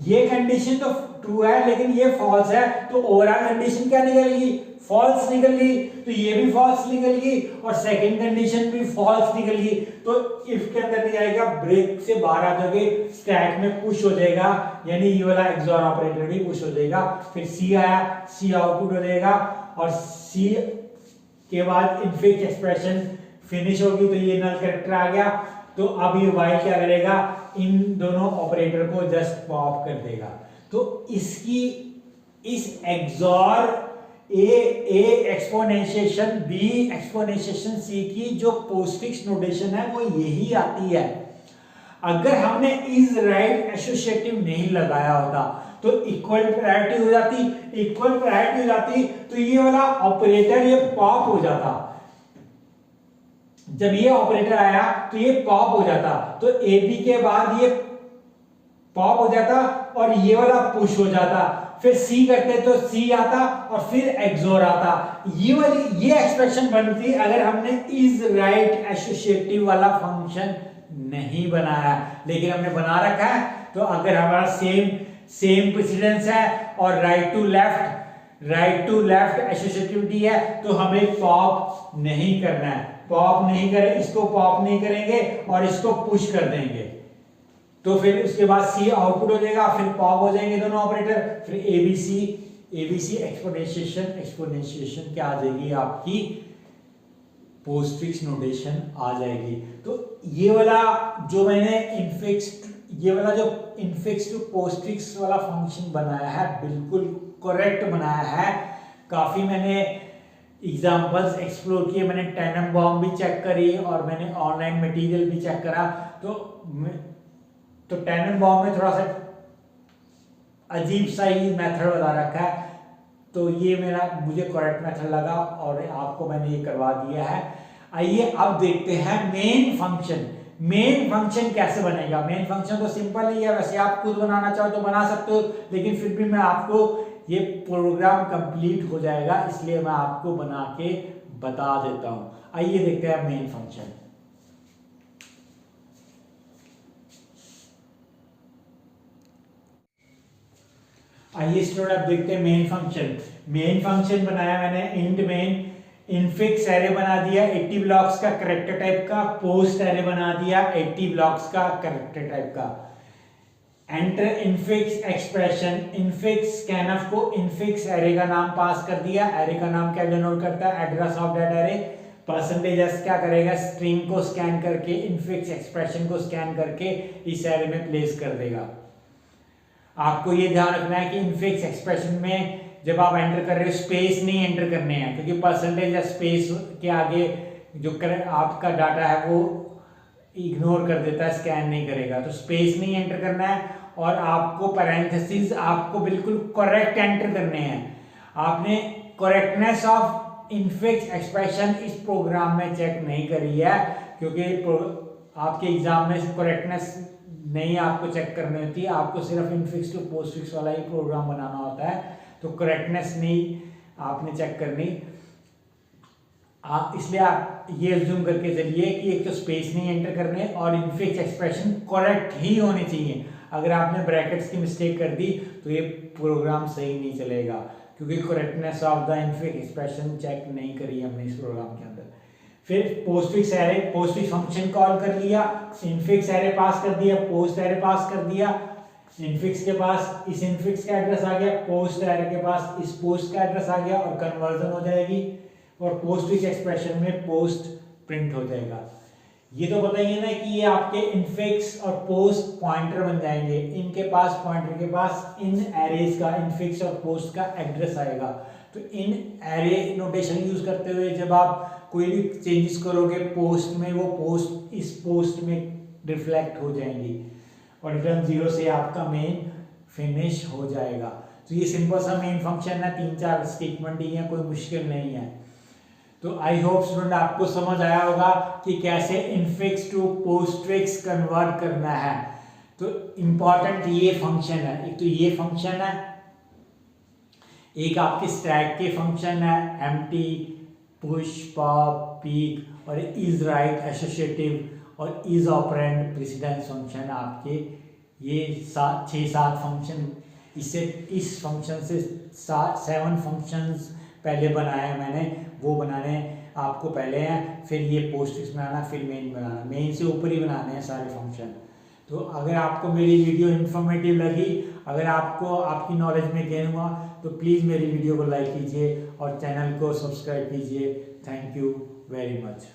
ये कंडीशन तो ट्रू है, लेकिन ये फॉल्स है, तो ओवरऑल कंडीशन क्या निकलेगी, फॉल्स निकल गई। तो ये भी फॉल्स निकल गई, और सेकंड कंडीशन भी फॉल्स निकल गई। तो इफ के अंदर नहीं आएगा, ब्रेक से बाहर आ जाओगे, स्टैक में पुश हो जाएगा, यानी ये वाला एक्सॉर ऑपरेटर भी पुश हो जाएगा। फिर सी आया, सी आउटपुट हो जाएगा, और सी के बाद इनफिक्स एक्सप्रेशन फिनिश होगी, तो ये नल कैरेक्टर आ गया। तो अब ये वाइल क्या करेगा, इन दोनों ऑपरेटर को जस्ट पॉप कर देगा। तो इसकी इस एक्सॉर ए एक्सपोनेंशिएशन बी एक्सपोनेंशिएशन सी की जो पोस्टफिक्स नोटेशन है वो यही आती है। अगर हमने इज राइट एसोसिएटिव नहीं लगाया होता तो इक्वल प्रायोरिटी हो जाती, इक्वल प्रायोरिटी हो जाती तो ये वाला ऑपरेटर ये पॉप हो जाता। जब ये ऑपरेटर आया तो ये पॉप हो जाता, तो ए बी के बाद ये पॉप हो जाता और ये वाला पुश हो जाता। फिर सी करते तो सी आता और फिर एक्सोर आता। ये वाली ये एक्सप्रेशन बनती अगर हमने इज राइट एसोसिएटिव वाला फंक्शन नहीं बनाया, लेकिन हमने बना रखा है। तो अगर हमारा सेम प्रेसिडेंस है और राइट टू लेफ्ट एसोसिएटिविटी है तो हमें पॉप नहीं करना है। पॉप नहीं करें, इसको पॉप नहीं करेंगे और इसको पुश कर देंगे। तो फिर उसके बाद सी आउटपुट हो जाएगा, फिर पॉप हो जाएंगे दोनों ऑपरेटर, फिर एबीसी एक्सपोनेंशिएशन क्या आ जाएगी आपकी पोस्टफिक्स नोटेशन आ जाएगी। तो ये वाला जो मैंने इनफिक्स टू पोस्टफिक्स वाला फंक्शन बनाया है बिल्कुल करेक्ट बनाया है। काफी मैंने एग्जाम्पल्स एक्सप्लोर किए, मैंने टेननबाउम भी चेक करी और मैंने ऑनलाइन मटेरियल भी चेक करा। तो टेननबाउम में थोड़ा सा अजीब सा ही मेथड बता रखा है, तो ये मुझे करेक्ट मेथड लगा और आपको मैंने ये करवा दिया है। आइए अब देखते हैं मेन फंक्शन। मेन फंक्शन कैसे बनेगा। मेन फंक्शन तो सिंपल ही है, वैसे आप खुद बनाना चाहो तो बना सकते हो, लेकिन फिर भी मैं आपको ये प्रोग्राम कंप्लीट हो जाएगा इसलिए मैं आपको बना के बता देता हूं। आइए देखते हैं मेन फंक्शन। आइए स्टूडेंट अब देखते हैं मेन फंक्शन। मेन फंक्शन बनाया मैंने इंट मेन, इनफिक्स एरे बना दिया 80 ब्लॉक्स का कैरेक्टर टाइप का, पोस्ट एरे बना दिया 80 ब्लॉक्स का कैरेक्टर टाइप का। Enter infix expression. Infix scanf को इनफिक्स एरे का नाम पास कर दिया। एरे का नाम क्या डिनोट करता है? Address of that array. Percentage S क्या करेगा? स्ट्रिंग को स्कैन करके, इनफिक्स एक्सप्रेशन को स्कैन करके इस एरे में प्लेस कर देगा। आपको ये ध्यान रखना है कि इनफिक्स एक्सप्रेशन में जब आप एंटर कर रहे हो स्पेस नहीं एंटर करने हैं, क्योंकि परसेंटेज या स्पेस के आगे जो आपका डाटा है वो इग्नोर कर देता है, स्कैन नहीं करेगा। तो स्पेस नहीं एंटर करना है और आपको पैरेंथेसिस आपको बिल्कुल करेक्ट एंटर करने हैं। आपने करेक्टनेस ऑफ इनफिक्स एक्सप्रेशन इस प्रोग्राम में चेक नहीं करी है, क्योंकि आपके एग्जाम में करेक्टनेस नहीं आपको चेक करनी होती है। आपको सिर्फ इनफिक्स टू पोस्टफिक्स वाला ही प्रोग्राम बनाना होता है, तो करेक्टनेस नहीं आपने चेक करनी। इसलिए आप ये अज्यूम करके चलिए कि एक तो स्पेस नहीं एंटर करने और इनफिक्स एक्सप्रेशन करेक्ट ही होने चाहिए। अगर आपने ब्रैकेट्स की मिस्टेक कर दी तो ये प्रोग्राम सही नहीं चलेगा, क्योंकि correctness of the infix expression check नहीं करी हमने इस प्रोग्राम के अंदर। फिर postfix array, postfix function call कर लिया, इनफिक्स एरे पास कर दिया, पोस्ट एरे पास कर दिया। इनफिक्स के पास इस इनफिक्स का एड्रेस आ गया, पोस्ट एरे के पास इस पोस्ट का एड्रेस आ गया और कन्वर्जन हो जाएगी और पोस्टफिक्स एक्सप्रेशन में पोस्ट प्रिंट हो जाएगा। ये तो बताइए ना कि ये आपके इनफिक्स और पोस्ट पॉइंटर बन जाएंगे। इनके पास पॉइंटर के पास इन एरेज का, इनफिक्स और पोस्ट का एड्रेस आएगा। तो इन एरे नोटेशन यूज करते हुए जब आप कोई भी चेंजेस करोगे पोस्ट में, वो पोस्ट इस पोस्ट में रिफ्लेक्ट हो जाएंगी और रिटर्न 0 से आपका मेन फिनिश हो जाएगा। तो ये सिंपल सा मेन फंक्शन है, 3-4 स्टेटमेंट ही है, कोई मुश्किल नहीं है। तो आई होप स्टूडेंट आपको समझ आया होगा कि कैसे इनफिक्स टू पोस्टफिक्स कन्वर्ट करना है। तो इंपॉर्टेंट ये फंक्शन है, एक तो ये फंक्शन है, एक आपके स्टैक के फंक्शन है एम्प्टी, पुश, पॉप, पीक और इज राइट, एसोसिएटिव और इज ऑपरेंड, प्रेसिडेंस फंक्शन आपके। ये 6-7 फंक्शन, इससे इस फंक्शन से 7 फंक्शंस पहले बनाया मैंने, वो बनाने आपको पहले हैं, फिर ये पोस्टफिक्स बनाना, फिर मेन बनाना, मेन से ऊपर ही बनाने हैं सारे फंक्शन। तो अगर आपको मेरी वीडियो इन्फॉर्मेटिव लगी, अगर आपको आपकी नॉलेज में गेन हुआ, तो प्लीज़ मेरी वीडियो को लाइक कीजिए और चैनल को सब्सक्राइब कीजिए। Thank you very much.